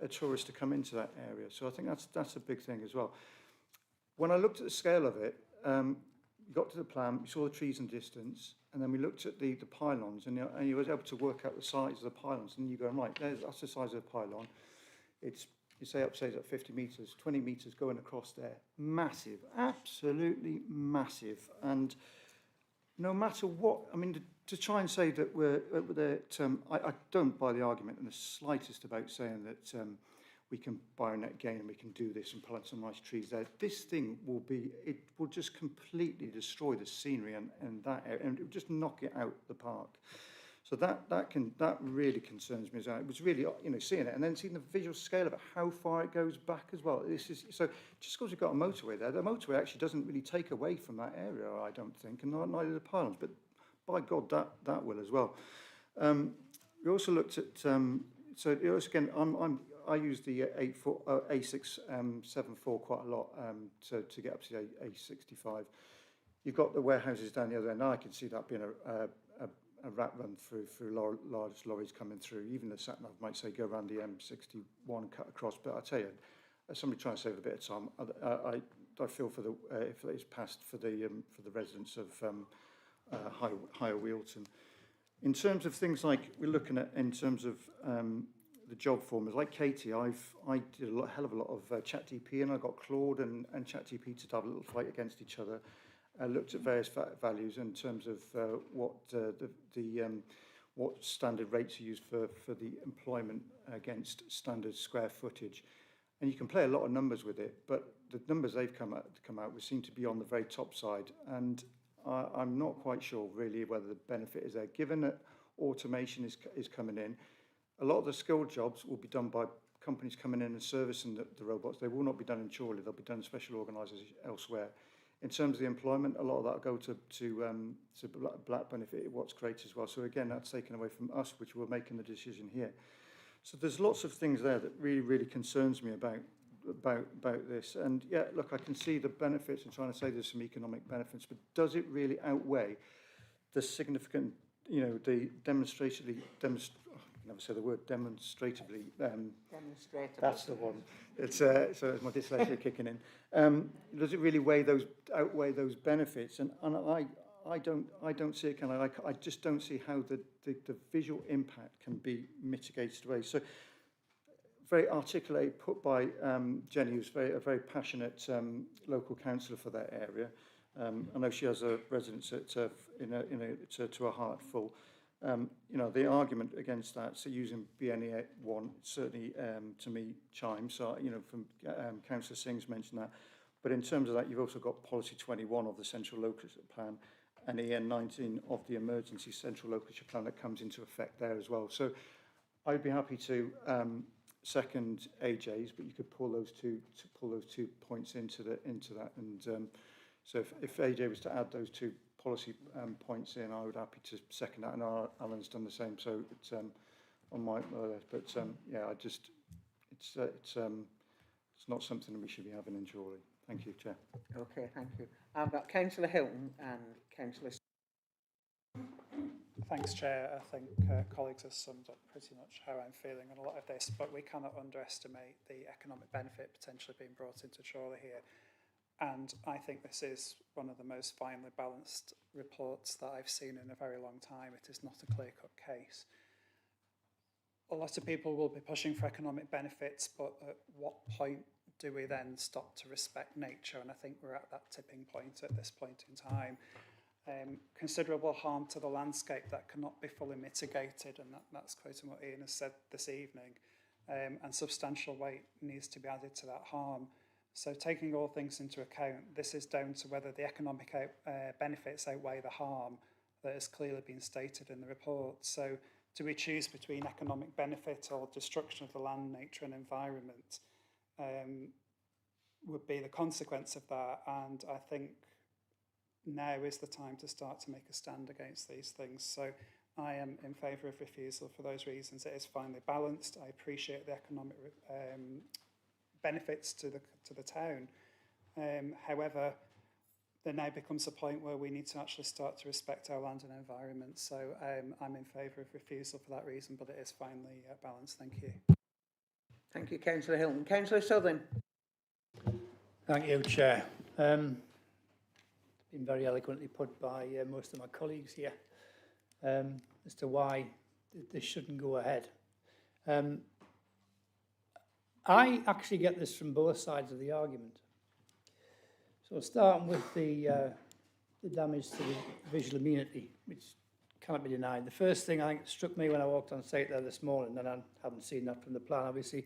a tourist to come into that area. So I think that's a big thing as well. When I looked at the scale of it, we got to the plan, we saw the trees in distance, and then we looked at the pylons, and you was able to work out the size of the pylons. And you go, right, that's the size of the pylon. You say upstairs at 50 metres, 20 metres going across there. Massive, absolutely massive. And no matter what, I mean, to try and say that I don't buy the argument in the slightest about saying that we can buy a net gain and we can do this and plant some nice trees there. This thing it will just completely destroy the scenery and that area, and it will just knock it out the park. So that really concerns me. It was really seeing it and then seeing the visual scale of it, how far it goes back as well. This is so just because we've got a motorway there, the motorway actually doesn't really take away from that area, I don't think, and neither the pylons. But by God, that will as well. We also looked at again, I use the A674 quite a lot to get up to the A65. You've got the warehouses down the other end. Now I can see that being a rat run through large lorries coming through. Even the sat nav might say go around the M61 and cut across. But I tell you, as somebody trying to save a bit of time, I feel for if it's passed for the residents of Higher Wealton. In terms of things like we're looking at in terms of the job formers, like Katie, I did a hell of a lot of ChatGPT, and I got Claude and ChatGPT to have a little fight against each other. Looked at various values in terms of what standard rates are used for the employment against standard square footage, and you can play a lot of numbers with it. But the numbers they've come out with seem to be on the very top side, and I'm not quite sure really whether the benefit is there. Given that automation is coming in, a lot of the skilled jobs will be done by companies coming in and servicing the robots. They will not be done in Chorley. They'll be done in special organisations elsewhere. In terms of the employment, a lot of that will go to Blackburn if what's great as well. So again, that's taken away from us, which we're making the decision here. So there's lots of things there that really, really concerns me about this. And yeah, look, I can see the benefits and trying to say there's some economic benefits, but does it really outweigh the significant, the demonstratively. Never say the word demonstratively. Demonstratively. That's the one. It's so it's my dyslexia kicking in. Does it really outweigh those benefits? And I don't see it. I just don't see how the visual impact can be mitigated away. So very articulate, put by Jenny, who's a very passionate local councillor for that area. I know she has a residence at, to her heart full. You know, the argument against that, so using BNE 1, certainly to me chimes. So, you know, from Councillor Singh's mentioned that. But in terms of that, you've also got Policy 21 of the Central Local Plan and EN 19 of the Emergency Central Local Plan that comes into effect there as well. So I'd be happy to second AJ's, but you could pull those two points into that. And so if AJ was to add those two policy points in, I would be happy to second that, and Alan's done the same. So it's on my list. But yeah, it's not something that we should be having in Chorley. Thank you, Chair. Okay, thank you. I've got Councillor Hilton and Councillor. Thanks, Chair. I think colleagues have summed up pretty much how I'm feeling on a lot of this, but we cannot underestimate the economic benefit potentially being brought into Chorley here. And I think this is one of the most finely balanced reports that I've seen in a very long time. It is not a clear-cut case. A lot of people will be pushing for economic benefits, but at what point do we then stop to respect nature? And I think we're at that tipping point at this point in time. Considerable harm to the landscape that cannot be fully mitigated, and that's quoting what Ian has said this evening, and substantial weight needs to be added to that harm. So taking all things into account, this is down to whether the economic benefits outweigh the harm that has clearly been stated in the report. So do we choose between economic benefit or destruction of the land, nature and environment would be the consequence of that. And I think now is the time to start to make a stand against these things. So I am in favour of refusal for those reasons. It is finely balanced. I appreciate the economic benefits to the town. However, there now becomes a point where we need to actually start to respect our land and environment. So I'm in favour of refusal for that reason, but it is finely balanced. Thank you. Thank you, Councillor Hilton. Councillor Southern. Thank you, Chair. Been very eloquently put by most of my colleagues here as to why this shouldn't go ahead. I actually get this from both sides of the argument. So starting with the damage to the visual amenity, which cannot be denied. The first thing I think struck me when I walked on site there this morning, and I haven't seen that from the plan obviously,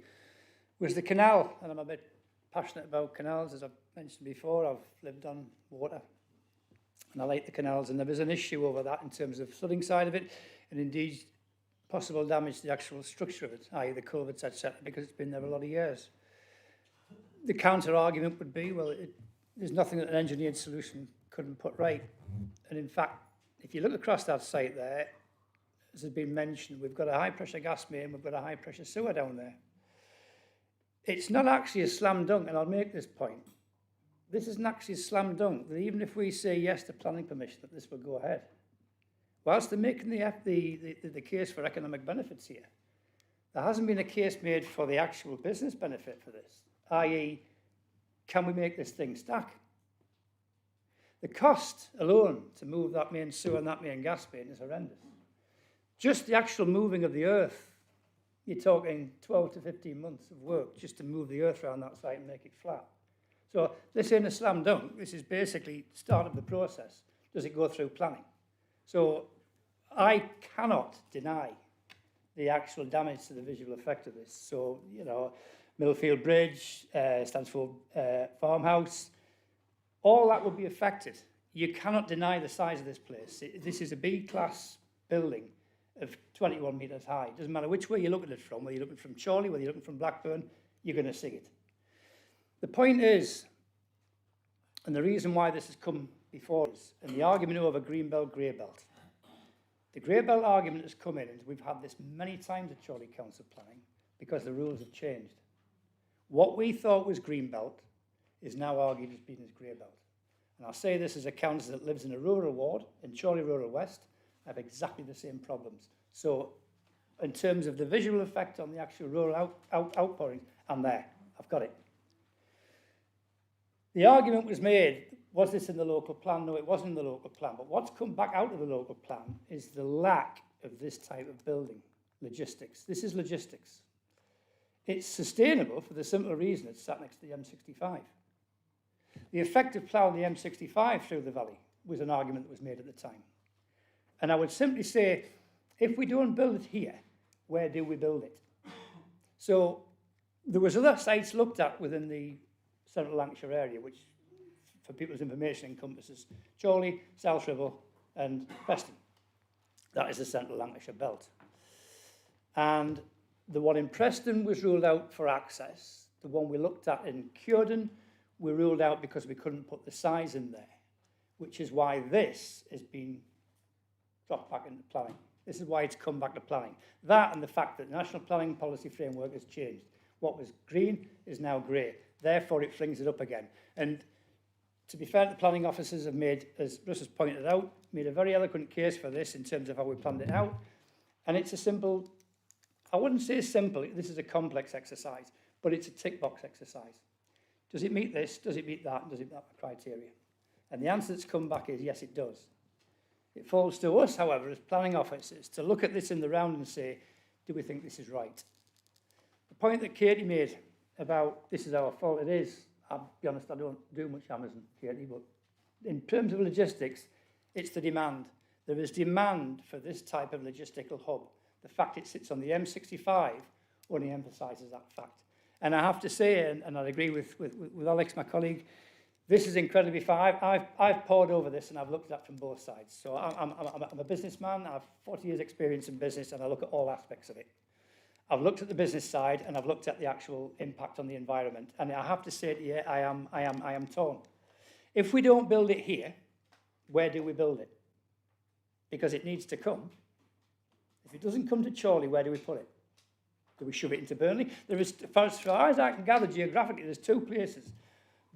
was the canal. And I'm a bit passionate about canals, as I've mentioned before. I've lived on water and I like the canals, and there was an issue over that in terms of flooding side of it, and indeed possible damage to the actual structure of it, i.e. the culverts, etc., because it's been there a lot of years. The counter argument would be, well, there's nothing that an engineered solution couldn't put right. And in fact, if you look across that site there, as has been mentioned, we've got a high pressure gas main, we've got a high pressure sewer down there. It's not actually a slam dunk, and I'll make this point. This isn't actually a slam dunk, that even if we say yes to planning permission, that this will go ahead. Whilst they're making the case for economic benefits here, there hasn't been a case made for the actual business benefit for this, i.e., can we make this thing stack? The cost alone to move that main sewer and that main gas main is horrendous. Just the actual moving of the earth, you're talking 12 to 15 months of work just to move the earth around that site and make it flat. So this ain't a slam dunk. This is basically start of the process. Does it go through planning? So I cannot deny the actual damage to the visual effect of this. So, you know, Millfield Bridge stands for farmhouse. All that will be affected. You cannot deny the size of this place. This is a B-class building of 21 metres high. It doesn't matter which way you're looking at it from, whether you're looking from Chorley, whether you're looking from Blackburn, you're going to see it. The point is, and the reason why this has come before us, and the argument over Greenbelt, Greybelt. The Greybelt argument has come in, and we've had this many times at Chorley Council Planning, because the rules have changed. What we thought was Greenbelt is now argued as being as Greybelt. And I'll say this as a councillor that lives in a rural ward, in Chorley Rural West, I have exactly the same problems. So in terms of the visual effect on the actual rural outpouring, I'm there. I've got it. The argument was made, was this in the local plan? No, it wasn't in the local plan. But what's come back out of the local plan is the lack of this type of building, logistics. This is logistics. It's sustainable for the simple reason it's sat next to the M65. The effect of ploughing the M65 through the valley was an argument that was made at the time. And I would simply say, if we don't build it here, where do we build it? So there was other sites looked at within the central Lancashire area, which, for people's information, encompasses Chorley, South Ribble and Preston. That is the central Lancashire belt. And the one in Preston was ruled out for access. The one we looked at in Croston, we ruled out because we couldn't put the size in there, which is why this has been dropped back into planning. This is why it's come back to planning. That and the fact that the National Planning Policy Framework has changed. What was green is now grey. Therefore, it flings it up again. And to be fair, the planning officers have made, as Russ has pointed out, made a very eloquent case for this in terms of how we planned it out. And it's a simple, I wouldn't say simple, this is a complex exercise, but it's a tick box exercise. Does it meet this? Does it meet that? Does it meet that criteria? And the answer that's come back is yes, it does. It falls to us, however, as planning officers, to look at this in the round and say, do we think this is right? The point that Katie made about this is our fault, it is. I'll be honest, I don't do much Amazon, Katie, but in terms of logistics, it's the demand. There is demand for this type of logistical hub. The fact it sits on the M65 only emphasises that fact. And I have to say, and I agree with Alex, my colleague, this is incredibly far. I've pored over this and I've looked at it from both sides. So I'm a businessman, I have 40 years experience in business and I look at all aspects of it. I've looked at the business side and I've looked at the actual impact on the environment. And I have to say to you, I am torn. If we don't build it here, where do we build it? Because it needs to come. If it doesn't come to Chorley, where do we put it? Do we shove it into Burnley? There is, as far as I can gather geographically, there's two places.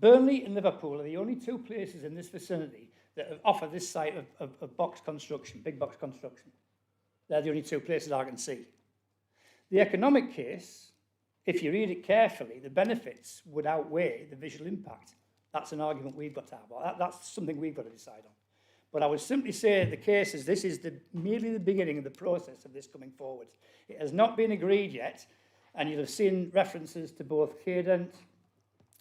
Burnley and Liverpool are the only two places in this vicinity that offer this site of box construction, big box construction. They're the only two places I can see. The economic case, if you read it carefully, the benefits would outweigh the visual impact. That's an argument we've got to have. That's something we've got to decide on. But I would simply say the case is this is merely the beginning of the process of this coming forward. It has not been agreed yet, and you'll have seen references to both Cadent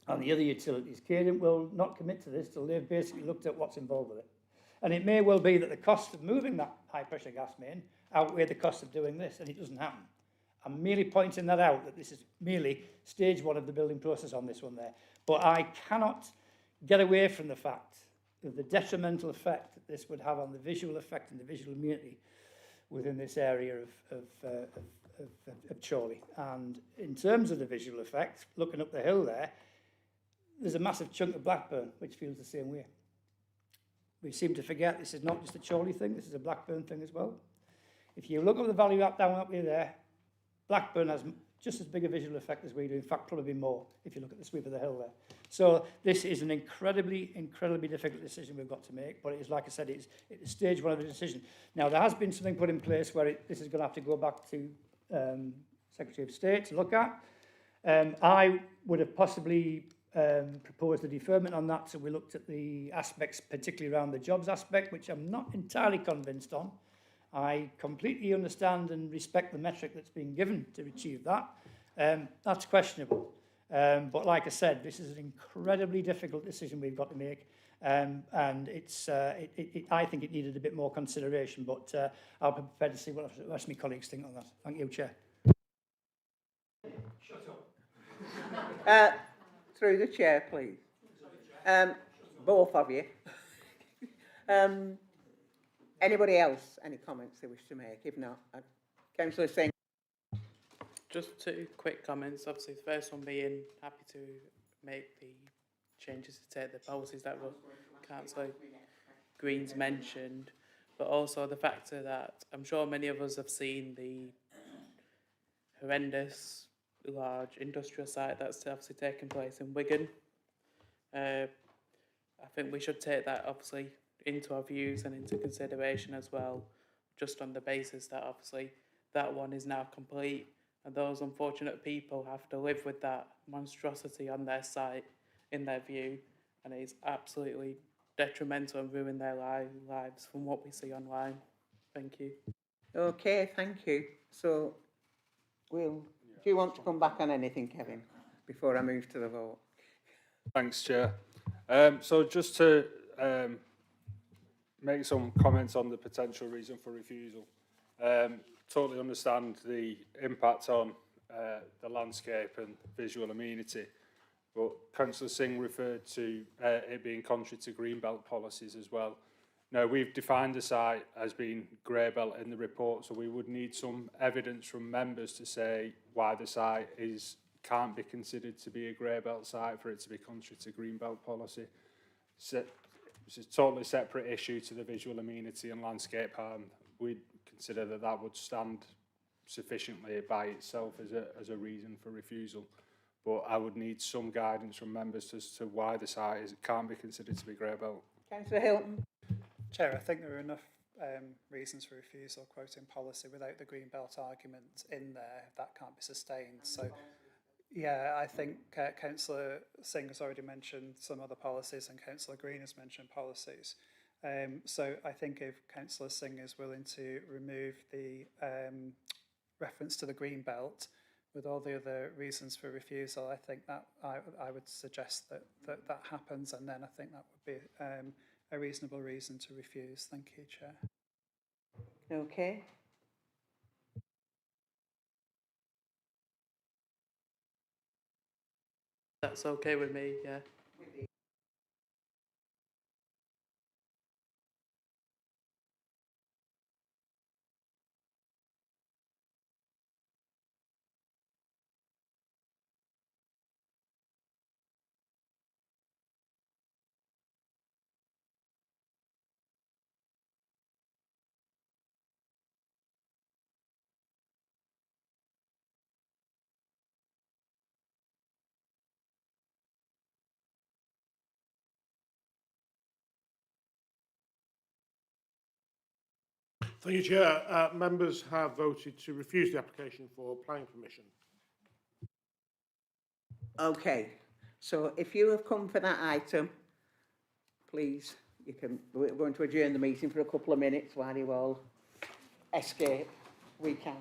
and the other utilities. Cadent will not commit to this till they've basically looked at what's involved with it. And it may well be that the cost of moving that high-pressure gas main outweigh the cost of doing this, and it doesn't happen. I'm merely pointing that out, that this is merely stage one of the building process on this one there. But I cannot get away from the fact of the detrimental effect that this would have on the visual effect and the visual immunity within this area of Chorley. And in terms of the visual effect, looking up the hill there, there's a massive chunk of Blackburn which feels the same way. We seem to forget this is not just a Chorley thing, this is a Blackburn thing as well. If you look up the valley up down up there, Blackburn has just as big a visual effect as we do, in fact probably more if you look at the sweep of the hill there. So this is an incredibly difficult decision we've got to make, but it is, like I said, it's stage one of the decision. Now there has been something put in place where this is going to have to go back to Secretary of State to look at. I would have possibly proposed a deferment on that, so we looked at the aspects, particularly around the jobs aspect, which I'm not entirely convinced on. I completely understand and respect the metric that's been given to achieve that. That's questionable. But like I said, this is an incredibly difficult decision we've got to make. And it's, I think it needed a bit more consideration, but I'll be prepared to see what the rest of my colleagues think on that. Thank you, Chair. Shut up. Through the chair, please. Both of you. Anybody else, any comments they wish to make? If not, Councillor Singh. Just two quick comments. Obviously, the first one being happy to make the changes to take the policies that were Councillor Green's mentioned, but also the factor that I'm sure many of us have seen the horrendous large industrial site that's obviously taking place in Wigan. I think we should take that obviously into our views and into consideration as well, just on the basis that obviously that one is now complete and those unfortunate people have to live with that monstrosity on their site in their view, and it's absolutely detrimental and ruin their lives from what we see online. Thank you. Okay, thank you. So, do you want to come back on anything, Kevin, before I move to the vote? Thanks, Chair. So just to make some comments on the potential reason for refusal. Totally understand the impact on the landscape and visual amenity, but Councillor Singh referred to it being contrary to greenbelt policies as well. Now, we've defined the site as being grey belt in the report, so we would need some evidence from members to say why the site can't be considered to be a grey belt site for it to be contrary to greenbelt policy. So, it's a totally separate issue to the visual amenity and landscape harm. We'd consider that that would stand sufficiently by itself as a reason for refusal. But I would need some guidance from members as to why the site can't be considered to be grey belt. Councillor Hilton. Chair, I think there are enough reasons for refusal quoting policy without the green belt argument in there. That can't be sustained. So, yeah, I think Councillor Singh has already mentioned some other policies and Councillor Green has mentioned policies. So I think if Councillor Singh is willing to remove the reference to the green belt with all the other reasons for refusal, I think that I would suggest that happens, and then I think that would be a reasonable reason to refuse. Thank you, Chair. Okay. That's okay with me, yeah. Thank you, Chair. Members have voted to refuse the application for planning permission. Okay, so if you have come for that item, please, we're going to adjourn the meeting for a couple of minutes while you all escape. We can.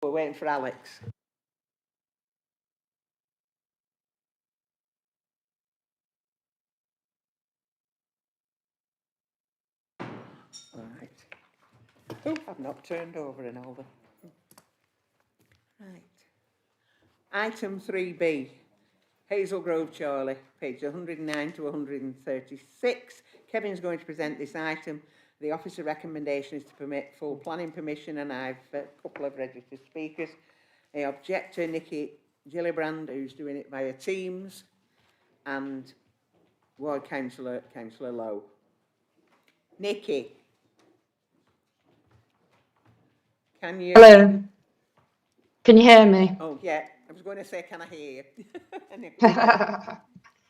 We're waiting for Alex. Right. Oh, I've not turned over an older. Right. Item 3B, Hazel Grove, Chorley, page 109 to 136. Kevin's going to present this item. The officer recommendation is to permit full planning permission, and I've a couple of registered speakers. A objector, Nikki Gillibrand, who's doing it via Teams, and Ward Councillor Lowe. Nikki. Can you... Hello. Can you hear me? Oh, yeah. I was going to say, can I hear you?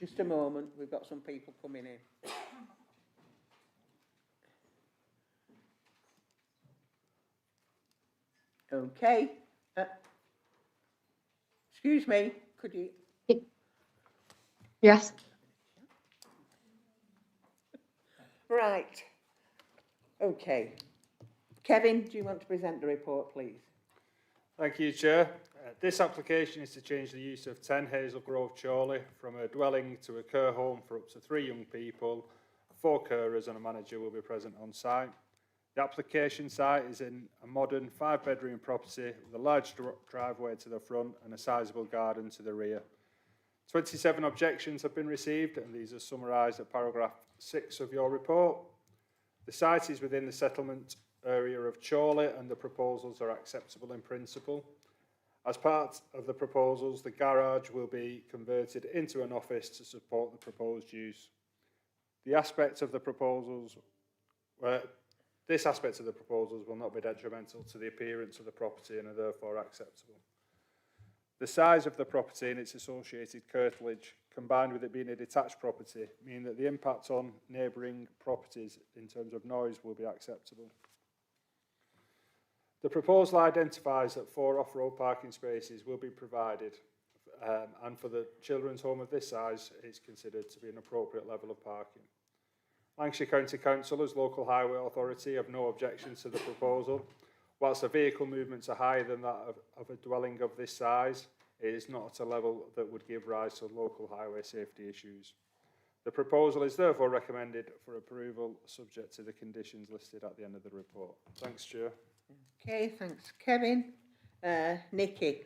Just a moment. We've got some people coming in. Okay. Excuse me. Could you... Yes. Right. Okay. Kevin, do you want to present the report, please? Thank you, Chair. This application is to change the use of 10 Hazel Grove, Chorley from a dwelling to a care home for up to 3 young people. 4 carers and a manager will be present on site. The application site is in a modern 5-bedroom property with a large driveway to the front and a sizable garden to the rear. 27 objections have been received, and these are summarised at paragraph 6 of your report. The site is within the settlement area of Chorley, and the proposals are acceptable in principle. As part of the proposals, the garage will be converted into an office to support the proposed use. This aspect of the proposals will not be detrimental to the appearance of the property and are therefore acceptable. The size of the property and its associated curtilage, combined with it being a detached property, mean that the impact on neighbouring properties in terms of noise will be acceptable. The proposal identifies that 4 off-road parking spaces will be provided, and for the children's home of this size, it's considered to be an appropriate level of parking. Lancashire County Council, as local highway authority, have no objections to the proposal. Whilst the vehicle movements are higher than that of a dwelling of this size, it is not at a level that would give rise to local highway safety issues. The proposal is therefore recommended for approval, subject to the conditions listed at the end of the report. Thanks, Chair. Okay, thanks, Kevin. Nikki.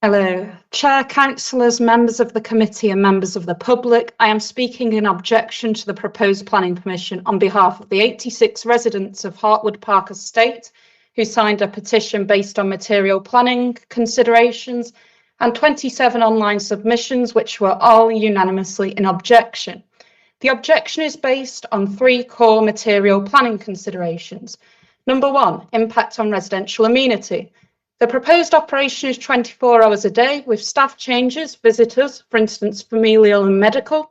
Hello. Chair, councillors, members of the committee and members of the public. I am speaking in objection to the proposed planning permission on behalf of the 86 residents of Hartwood Park Estate who signed a petition based on material planning considerations and 27 online submissions which were all unanimously in objection. The objection is based on 3 core material planning considerations. Number 1, impact on residential amenity. The proposed operation is 24 hours a day with staff changes, visitors, for instance, familial and medical,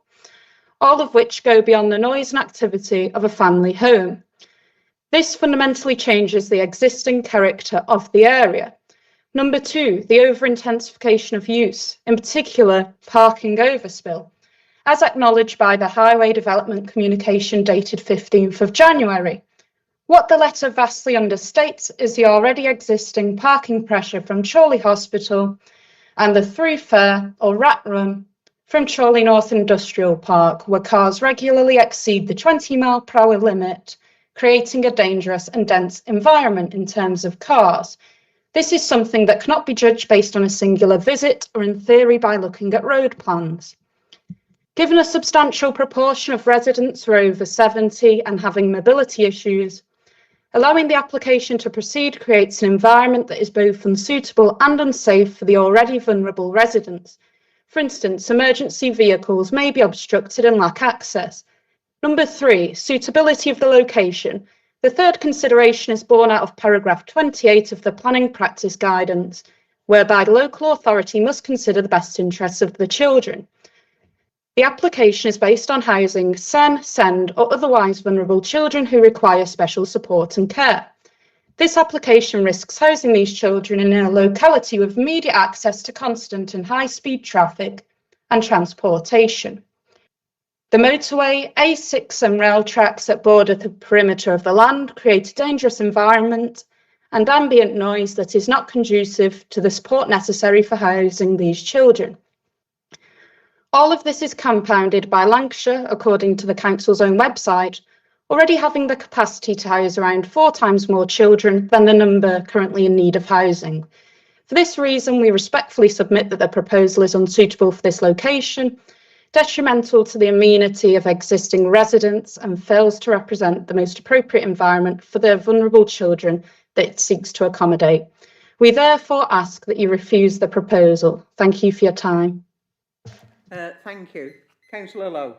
all of which go beyond the noise and activity of a family home. This fundamentally changes the existing character of the area. Number 2, the over-intensification of use, in particular parking overspill, as acknowledged by the Highway Development Communication dated 15th of January. What the letter vastly understates is the already existing parking pressure from Chorley Hospital and the through fare or rat run from Chorley North Industrial Park, where cars regularly exceed the 20-mile-per-hour limit, creating a dangerous and dense environment in terms of cars. This is something that cannot be judged based on a singular visit or in theory by looking at road plans. Given a substantial proportion of residents who are over 70 and having mobility issues, allowing the application to proceed creates an environment that is both unsuitable and unsafe for the already vulnerable residents. For instance, emergency vehicles may be obstructed and lack access. Number 3, suitability of the location. The third consideration is born out of paragraph 28 of the planning practice guidance, whereby the local authority must consider the best interests of the children. The application is based on housing SEN, SEND or otherwise vulnerable children who require special support and care. This application risks housing these children in a locality with immediate access to constant and high-speed traffic and transportation. The motorway, A6 and rail tracks that border the perimeter of the land create a dangerous environment and ambient noise that is not conducive to the support necessary for housing these children. All of this is compounded by Lancashire, according to the council's own website, already having the capacity to house around 4 times more children than the number currently in need of housing. For this reason, we respectfully submit that the proposal is unsuitable for this location, detrimental to the amenity of existing residents, and fails to represent the most appropriate environment for the vulnerable children that it seeks to accommodate. We therefore ask that you refuse the proposal. Thank you for your time. Thank you. Councillor Lowe.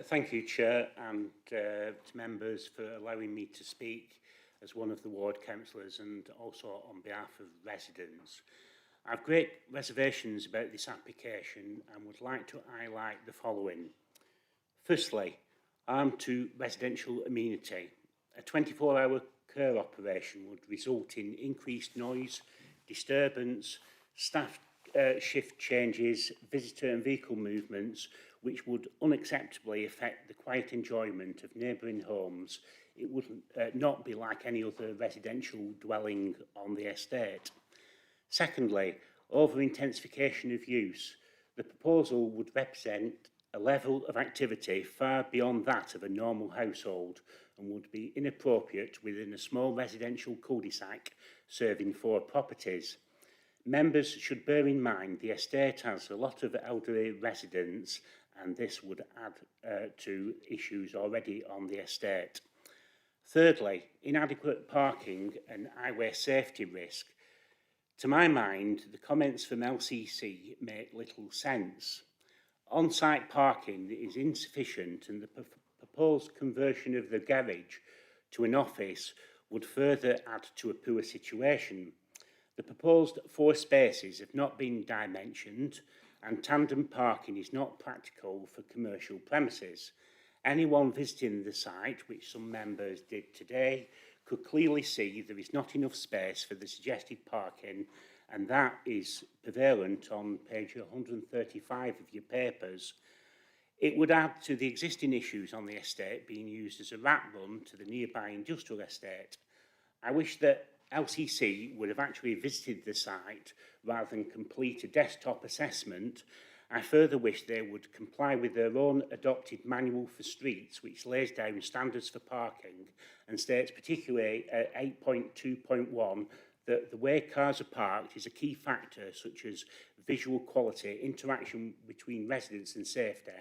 Thank you, Chair, and to members for allowing me to speak as one of the ward councillors and also on behalf of residents. I have great reservations about this application and would like to highlight the following. Firstly, harm to residential amenity. A 24-hour care operation would result in increased noise, disturbance, staff shift changes, visitor and vehicle movements, which would unacceptably affect the quiet enjoyment of neighbouring homes. It would not be like any other residential dwelling on the estate. Secondly, over-intensification of use. The proposal would represent a level of activity far beyond that of a normal household and would be inappropriate within a small residential cul-de-sac serving 4 properties. Members should bear in mind the estate has a lot of elderly residents and this would add to issues already on the estate. Thirdly, inadequate parking and highway safety risk. To my mind, the comments from LCC make little sense. On-site parking is insufficient and the proposed conversion of the garage to an office would further add to a poor situation. The proposed 4 spaces have not been dimensioned and tandem parking is not practical for commercial premises. Anyone visiting the site, which some members did today, could clearly see there is not enough space for the suggested parking, and that is prevalent on page 135 of your papers. It would add to the existing issues on the estate being used as a rat run to the nearby industrial estate. I wish that LCC would have actually visited the site rather than complete a desktop assessment. I further wish they would comply with their own adopted manual for streets, which lays down standards for parking and states particularly at 8.2.1 that the way cars are parked is a key factor such as visual quality, interaction between residents and safety.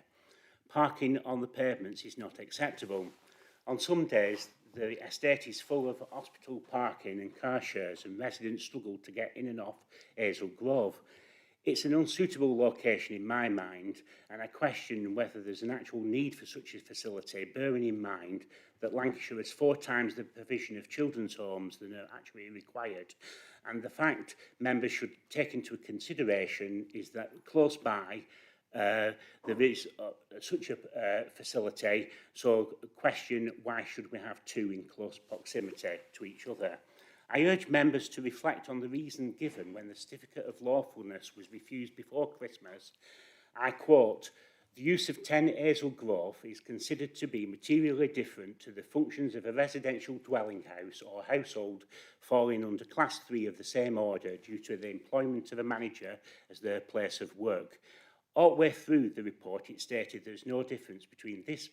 Parking on the pavements is not acceptable. On some days, the estate is full of hospital parking and car shares and residents struggle to get in and off Hazel Grove. It's an unsuitable location in my mind, and I question whether there's an actual need for such a facility, bearing in mind that Lancashire has 4 times the provision of children's homes than are actually required. And the fact members should take into consideration is that close by there is such a facility, so question why should we have 2 in close proximity to each other. I urge members to reflect on the reason given when the certificate of lawfulness was refused before Christmas. I quote, "The use of 10 Hazel Grove is considered to be materially different to the functions of a residential dwelling house or household falling under Class 3 of the same order due to the employment of a manager as their place of work." All the way through the report, it stated there's no difference between this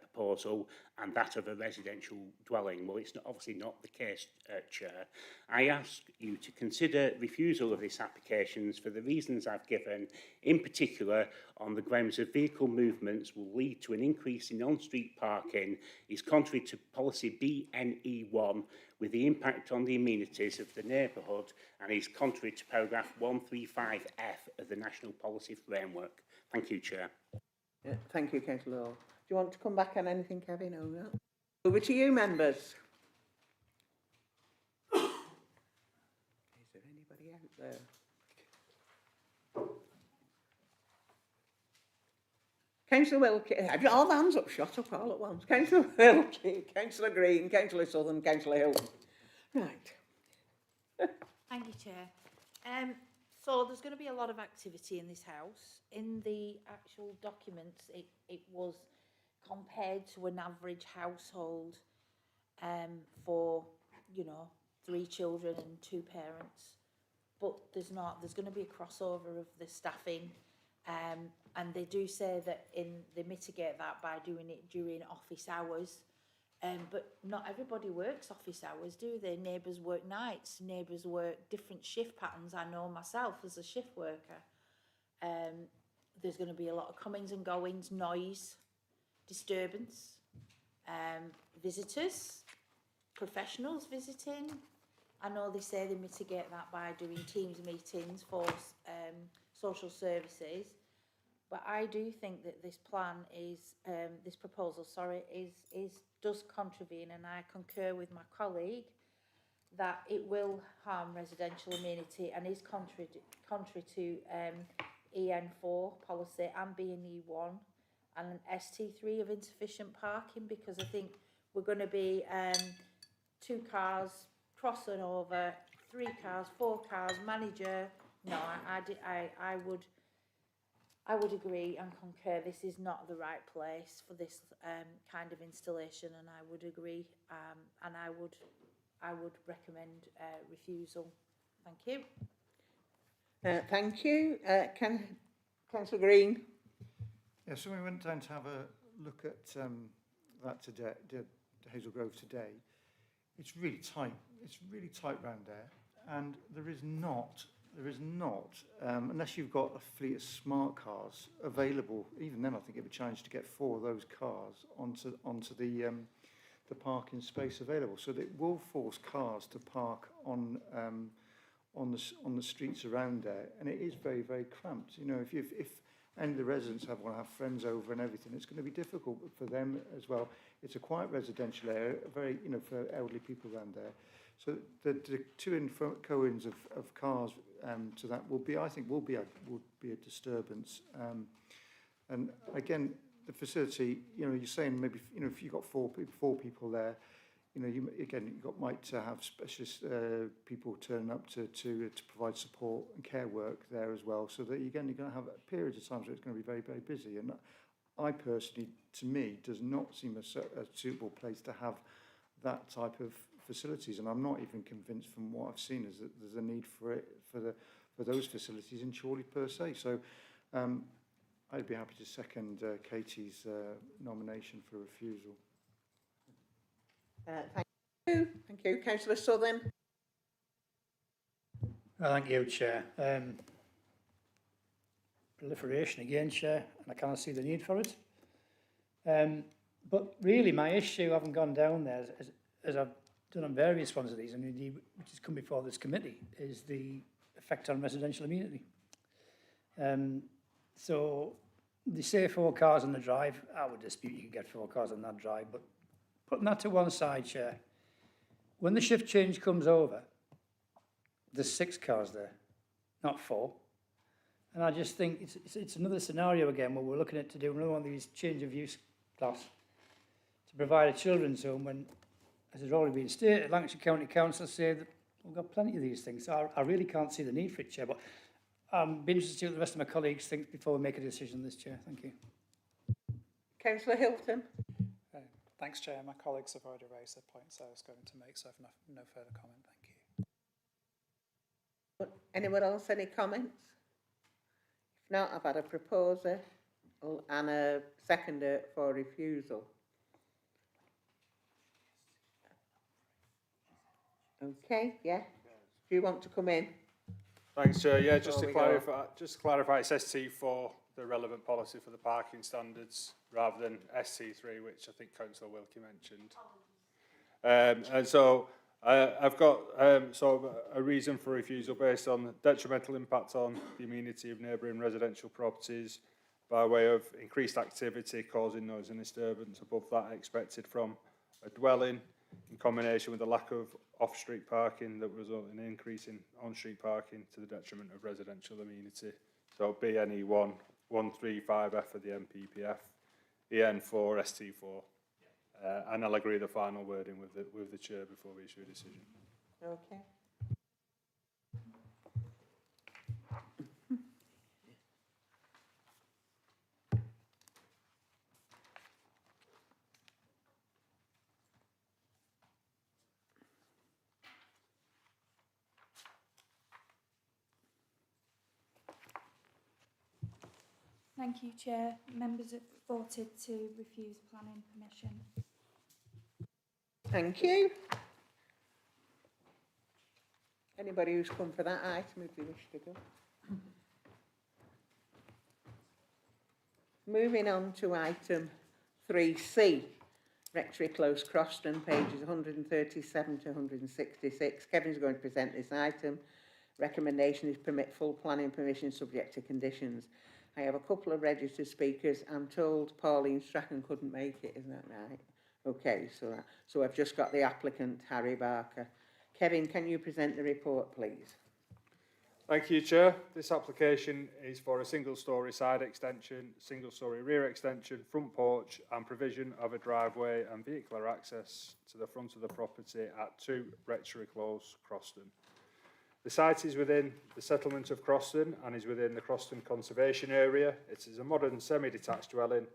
proposal and that of a residential dwelling. Well, it's obviously not the case, Chair. I ask you to consider refusal of this application for the reasons I've given, in particular on the grounds of vehicle movements will lead to an increase in on-street parking, is contrary to policy BNE1 with the impact on the amenities of the neighbourhood and is contrary to paragraph 135F of the National Policy Framework. Thank you, Chair. Yeah, thank you, Councillor Hall. Do you want to come back on anything, Kevin? Or no? Over to you, members. Is there anybody out there? Councillor Wilkie, have you all hands up? Shut up all at once. Councillor Wilkie, Councillor Green, Councillor Southern, Councillor Hilton. Right. Thank you, Chair. So there's going to be a lot of activity in this house. In the actual documents, it was compared to an average household for, 3 children and 2 parents. But there's not. There's going to be a crossover of the staffing And they do say that they mitigate that by doing it during office hours. But not everybody works office hours, do they? Neighbours work nights, neighbours work different shift patterns. I know myself as a shift worker. There's going to be a lot of comings and goings, noise, disturbance, visitors, professionals visiting. I know they say they mitigate that by doing Teams meetings for social services. But I do think that this plan is, this proposal, does contravene, and I concur with my colleague that it will harm residential amenity and is contrary to EN4 policy and BNE1 and an ST3 of insufficient parking, because I think we're going to be 2 cars crossing over, 3 cars, 4 cars, manager. No, I would agree and concur this is not the right place for this kind of installation, and I would agree and I would recommend refusal. Thank you. Thank you. Councillor Green. Yeah, so we went down to have a look at that today, Hazel Grove today. It's really tight. It's really tight round there, and there is not, unless you've got a fleet of smart cars available. Even then, I think it would be a challenge to get 4 of those cars onto the parking space available. So that it will force cars to park on the streets around there, and it is very, very cramped. You know, if any of the residents want to have friends over and everything, it's going to be difficult for them as well. It's a quiet residential area, very, you know, for elderly people around there. So the to and co-ins of cars to that will be, I think, will be a disturbance. And again, the facility, you know, you're saying maybe, you know, if you've got four people there, you know, might have specialist people turn up to provide support and care work there as well. So that again, you're going to have periods of times where it's going to be very, very busy. And I personally, to me, does not seem a suitable place to have that type of facilities, and I'm not even convinced from what I've seen is that there's a need for it for those facilities in Chorley per se. So I'd be happy to second Katie's nomination for refusal. Thank you. Thank you. Councillor Southern. Well, thank you, Chair. Proliferation again, Chair, and I can't see the need for it. But really, my issue, I haven't gone down there, as I've done on various ones of these, and indeed which has come before this committee, is the effect on residential amenity. So they say 4 cars on the drive. I would dispute you can get 4 cars on that drive, but putting that to one side, Chair, when the shift change comes over, there's 6 cars there, not 4. And I just think it's another scenario again where we're looking at to do another one of these change of use class to provide a children's home when, as has already been stated, Lancashire County Council say that we've got plenty of these things. So I really can't see the need for it, Chair, but I'm be interested to see what the rest of my colleagues think before we make a decision on this, Chair. Thank you. Councillor Hilton. Thanks, Chair. My colleagues have already raised the points I was going to make, so I have no further comment. Thank you. Anyone else, any comments? If not, I've had a proposer and a seconder for refusal. Okay, yeah. Do you want to come in? Thanks, Chair. Yeah, just to clarify, it's ST4, the relevant policy for the parking standards, rather than ST3, which I think Councillor Wilkie mentioned. And so I've got sort of a reason for refusal based on the detrimental impact on the amenity of neighbouring residential properties by way of increased activity causing noise and disturbance above that expected from a dwelling, in combination with the lack of off-street parking that result in an increase in on-street parking to the detriment of residential amenity. So BNE 135F of the MPPF, EN4, ST4. And I'll agree the final wording with the Chair before we issue a decision. Okay. Thank you, Chair. Members have voted to refuse planning permission. Thank you. Anybody who's come for that item, if you wish to go. Moving on to item 3C, Rectory Close, Croston, pages 137 to 166. Kevin's going to present this item. Recommendation is permit full planning permission subject to conditions. I have a couple of registered speakers. I'm told Pauline Strachan couldn't make it, isn't that right? Okay, so I've just got the applicant, Harry Barker. Kevin, can you present the report, please? Thank you, Chair. This application is for a single-storey side extension, single-storey rear extension, front porch and provision of a driveway and vehicular access to the front of the property at 2 Rectory Close, Croston. The site is within the settlement of Croston and is within the Croston Conservation Area. It is a modern semi-detached dwelling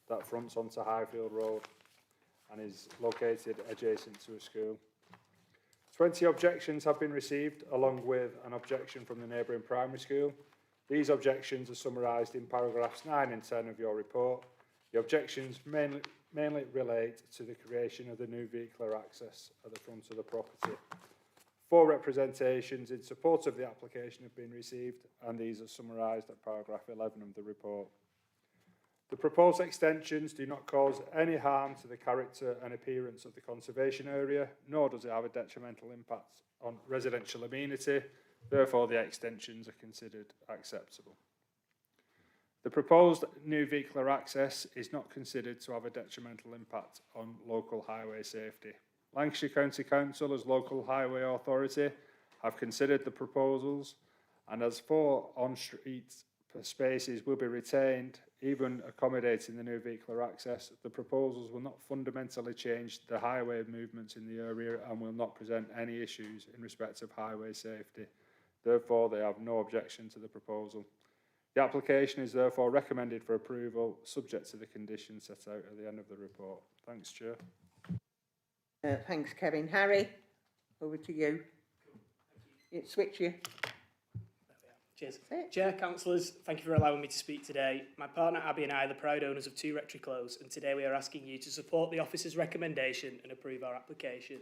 that fronts onto Highfield Road and is located adjacent to a school. 20 objections have been received, along with an objection from the neighbouring primary school. These objections are summarised in paragraphs 9 and 10 of your report. The objections mainly relate to the creation of the new vehicular access at the front of the property. 4 representations in support of the application have been received, and these are summarised at paragraph 11 of the report. The proposed extensions do not cause any harm to the character and appearance of the conservation area, nor does it have a detrimental impact on residential amenity. Therefore, the extensions are considered acceptable. The proposed new vehicular access is not considered to have a detrimental impact on local highway safety. Lancashire County Council, as local highway authority, have considered the proposals, and as 4 on-street spaces will be retained, even accommodating the new vehicular access, the proposals will not fundamentally change the highway movements in the area and will not present any issues in respect of highway safety. Therefore, they have no objection to the proposal. The application is therefore recommended for approval, subject to the conditions set out at the end of the report. Thanks, Chair. Thanks, Kevin. Harry, over to you. Switch you. Cheers. Chair, councillors, thank you for allowing me to speak today. My partner Abby and I are the proud owners of 2 Rectory Close, and today we are asking you to support the officer's recommendation and approve our application.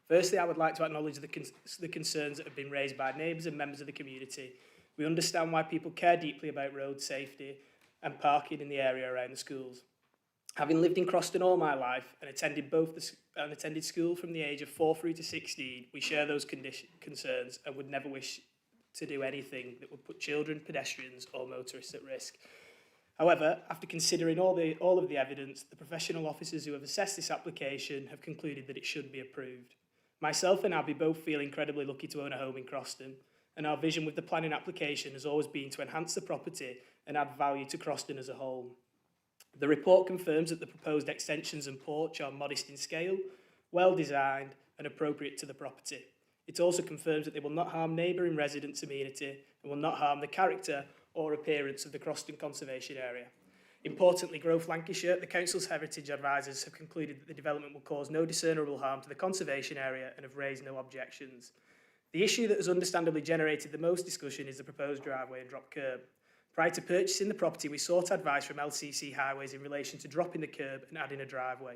Firstly, I would like to acknowledge the concerns that have been raised by neighbours and members of the community. We understand why people care deeply about road safety and parking in the area around the schools. Having lived in Croston all my life and attended school from the age of 4 through to 16, we share those concerns and would never wish to do anything that would put children, pedestrians or motorists at risk. However, after considering all of the evidence, the professional officers who have assessed this application have concluded that it should be approved. Myself and Abby both feel incredibly lucky to own a home in Croston, and our vision with the planning application has always been to enhance the property and add value to Croston as a whole. The report confirms that the proposed extensions and porch are modest in scale, well designed and appropriate to the property. It also confirms that they will not harm neighbouring residents' amenity and will not harm the character or appearance of the Croston Conservation Area. Importantly, Growth Lancashire, the Council's heritage advisors, have concluded that the development will cause no discernible harm to the conservation area and have raised no objections. The issue that has understandably generated the most discussion is the proposed driveway and drop curb. Prior to purchasing the property, we sought advice from LCC Highways in relation to dropping the curb and adding a driveway.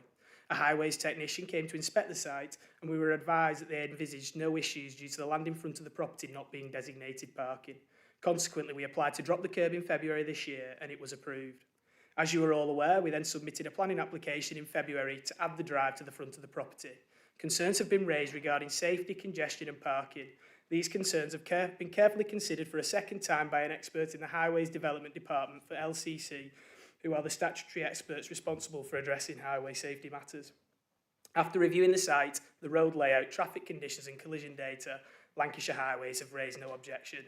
A highways technician came to inspect the site, and we were advised that they envisaged no issues due to the land in front of the property not being designated parking. Consequently, we applied to drop the curb in February this year, and it was approved. As you are all aware, we then submitted a planning application in February to add the drive to the front of the property. Concerns have been raised regarding safety, congestion and parking. These concerns have been carefully considered for a second time by an expert in the Highways Development Department for LCC, who are the statutory experts responsible for addressing highway safety matters. After reviewing the site, the road layout, traffic conditions and collision data, Lancashire Highways have raised no objection.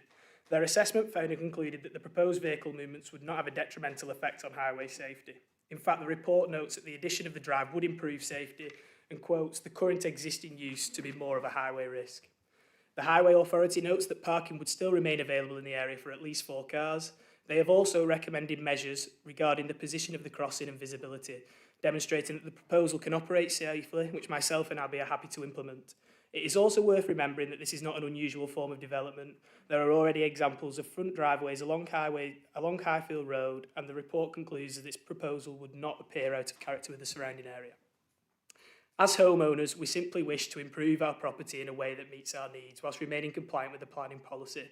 Their assessment found and concluded that the proposed vehicle movements would not have a detrimental effect on highway safety. In fact, the report notes that the addition of the drive would improve safety and quotes the current existing use to be more of a highway risk. The Highway Authority notes that parking would still remain available in the area for at least 4 cars. They have also recommended measures regarding the position of the crossing and visibility, demonstrating that the proposal can operate safely, which myself and Abby are happy to implement. It is also worth remembering that this is not an unusual form of development. There are already examples of front driveways along Highfield Road, and the report concludes that this proposal would not appear out of character with the surrounding area. As homeowners, we simply wish to improve our property in a way that meets our needs, whilst remaining compliant with the planning policy.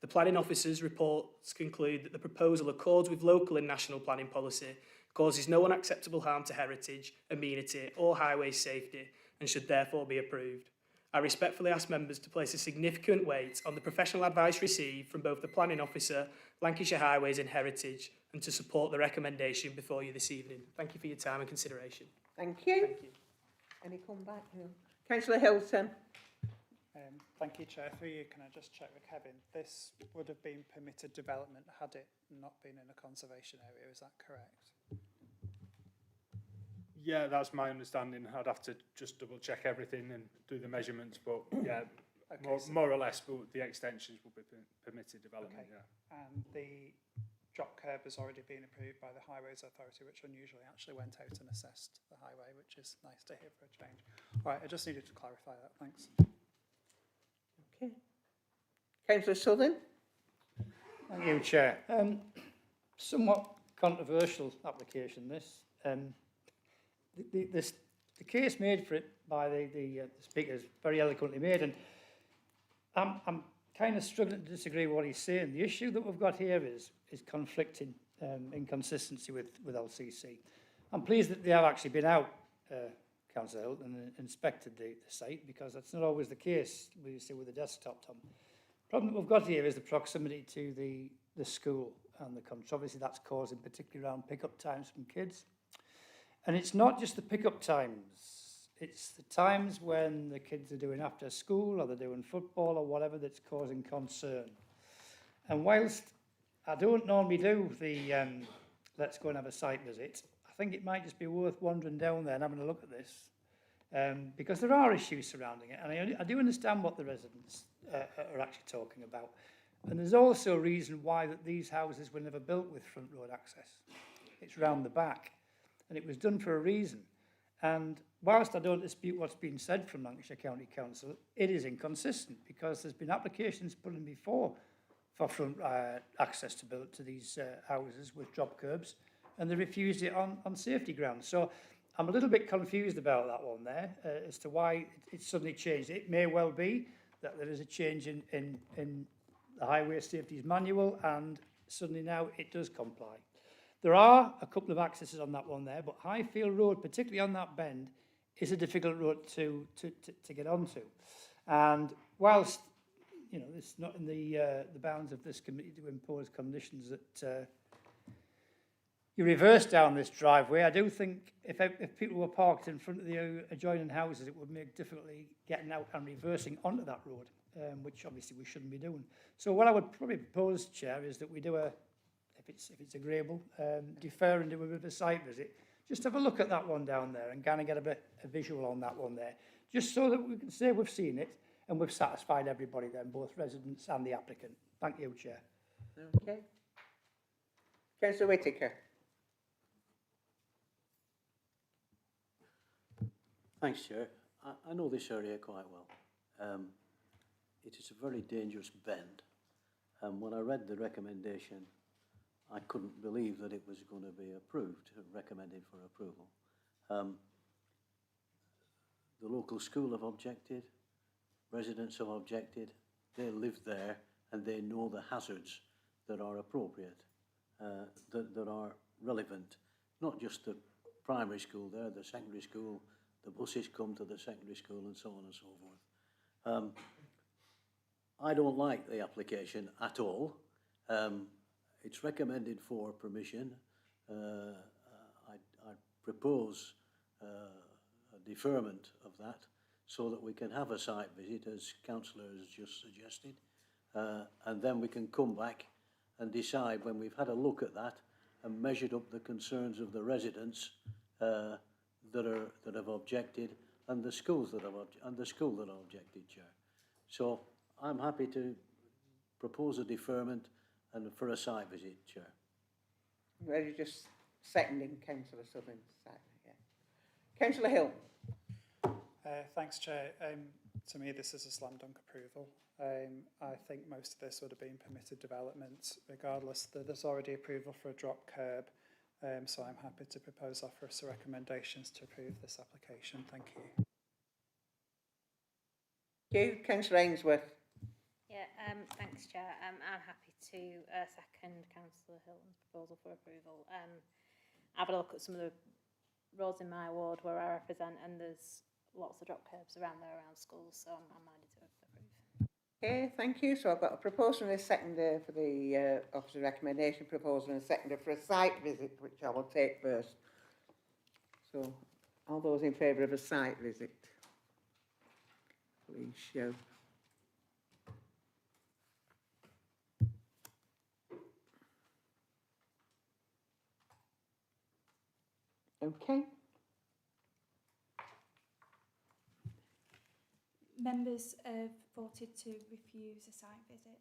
The planning officer's reports conclude that the proposal accords with local and national planning policy, causes no unacceptable harm to heritage, amenity or highway safety, and should therefore be approved. I respectfully ask members to place a significant weight on the professional advice received from both the planning officer, Lancashire Highways and Heritage, and to support the recommendation before you this evening. Thank you for your time and consideration. Thank you. Thank you. Any comeback? No. Councillor Hilton. Thank you, Chair. Through you, can I just check with Kevin? This would have been permitted development had it not been in a conservation area, is that correct? Yeah, that's my understanding. I'd have to just double check everything and do the measurements, but yeah, Okay, more or less, but the extensions will be permitted development, Okay. yeah. And the drop curb has already been approved by the Highways Authority, which unusually actually went out and assessed the highway, which is nice to hear for a change. All right, I just needed to clarify that. Thanks. Okay. Councillor Southern. Thank you, Chair. Somewhat controversial application, this. The case made for it by the speaker is very eloquently made, and I'm kind of struggling to disagree with what he's saying. The issue that we've got here is conflicting inconsistency with LCC. I'm pleased that they have actually been out, Councillor Hilton, and inspected the site, because that's not always the case with the desktop top. The problem that we've got here is the proximity to the school and the controversy that's causing, particularly around pick-up times from kids. And it's not just the pick-up times, it's the times when the kids are doing after school or they're doing football or whatever that's causing concern. And whilst I don't normally do the let's go and have a site visit, I think it might just be worth wandering down there and having a look at this, because there are issues surrounding it, and I do understand what the residents are actually talking about. And there's also a reason why that these houses were never built with front road access. It's round the back. And it was done for a reason. And whilst I don't dispute what's been said from Lancashire County Council, it is inconsistent, because there's been applications put in before for front access to build to these houses with drop curbs, and they refused it on safety grounds. So I'm a little bit confused about that one there, as to why it's suddenly changed. It may well be that there is a change in the Highway Safety's manual, and suddenly now it does comply. There are a couple of accesses on that one there, but Highfield Road, particularly on that bend, is a difficult road to get onto. And whilst, you know, it's not in the bounds of this committee to impose conditions that you reverse down this driveway, I do think if people were parked in front of the adjoining houses, it would make difficulty getting out and reversing onto that road, which obviously we shouldn't be doing. So what I would probably propose, Chair, is that we do if it's agreeable, defer and do a bit of a site visit. Just have a look at that one down there and kind of get a visual on that one there, just so that we can say we've seen it and we've satisfied everybody then, both residents and the applicant. Thank you, Chair. Okay. Councillor Whittaker. Thanks, Chair. I know this area quite well. It is a very dangerous bend. When I read the recommendation, I couldn't believe that it was going to be approved, recommended for approval. The local school have objected, residents have objected, they live there and they know the hazards that are appropriate, that are relevant. Not just the primary school there, the secondary school, the buses come to the secondary school and so on and so forth. I don't like the application at all. It's recommended for permission. I propose a deferment of that so that we can have a site visit, as Councillor has just suggested, and then we can come back and decide when we've had a look at that and measured up the concerns of the residents that have objected, and the schools that have objected, Chair. So I'm happy to propose a deferment and for a site visit, Chair. Well, you're just seconding Councillor Southern's side. Yeah. Councillor Hill. Thanks, Chair. To me, this is a slam dunk approval. I think most of this would have been permitted development, regardless that there's already approval for a drop curb. So I'm happy to propose offer recommendations to approve this application. Thank you. Thank you. Councillor Ainsworth. Yeah, thanks, Chair. I'm happy to second Councillor Hilton's proposal for approval. I've had a look at some of the roads in my ward where I represent, and there's lots of drop curbs around there around schools, so I'm minded to approve. Okay, thank you. So I've got a proposal and a seconder for the officer's recommendation proposal and a seconder for a site visit, which I will take first. So, all those in favour of a site visit, please show. Okay. Members have voted to refuse a site visit.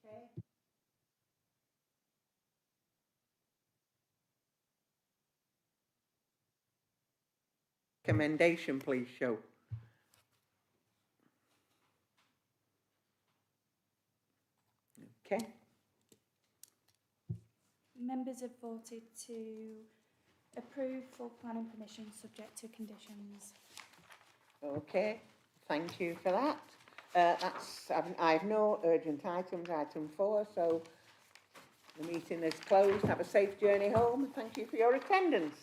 Okay. Recommendation, please show. Okay. Members have voted to approve full planning permission subject to conditions. Okay, thank you for that. I have no urgent items, item 4, so the meeting is closed. Have a safe journey home. Thank you for your attendance.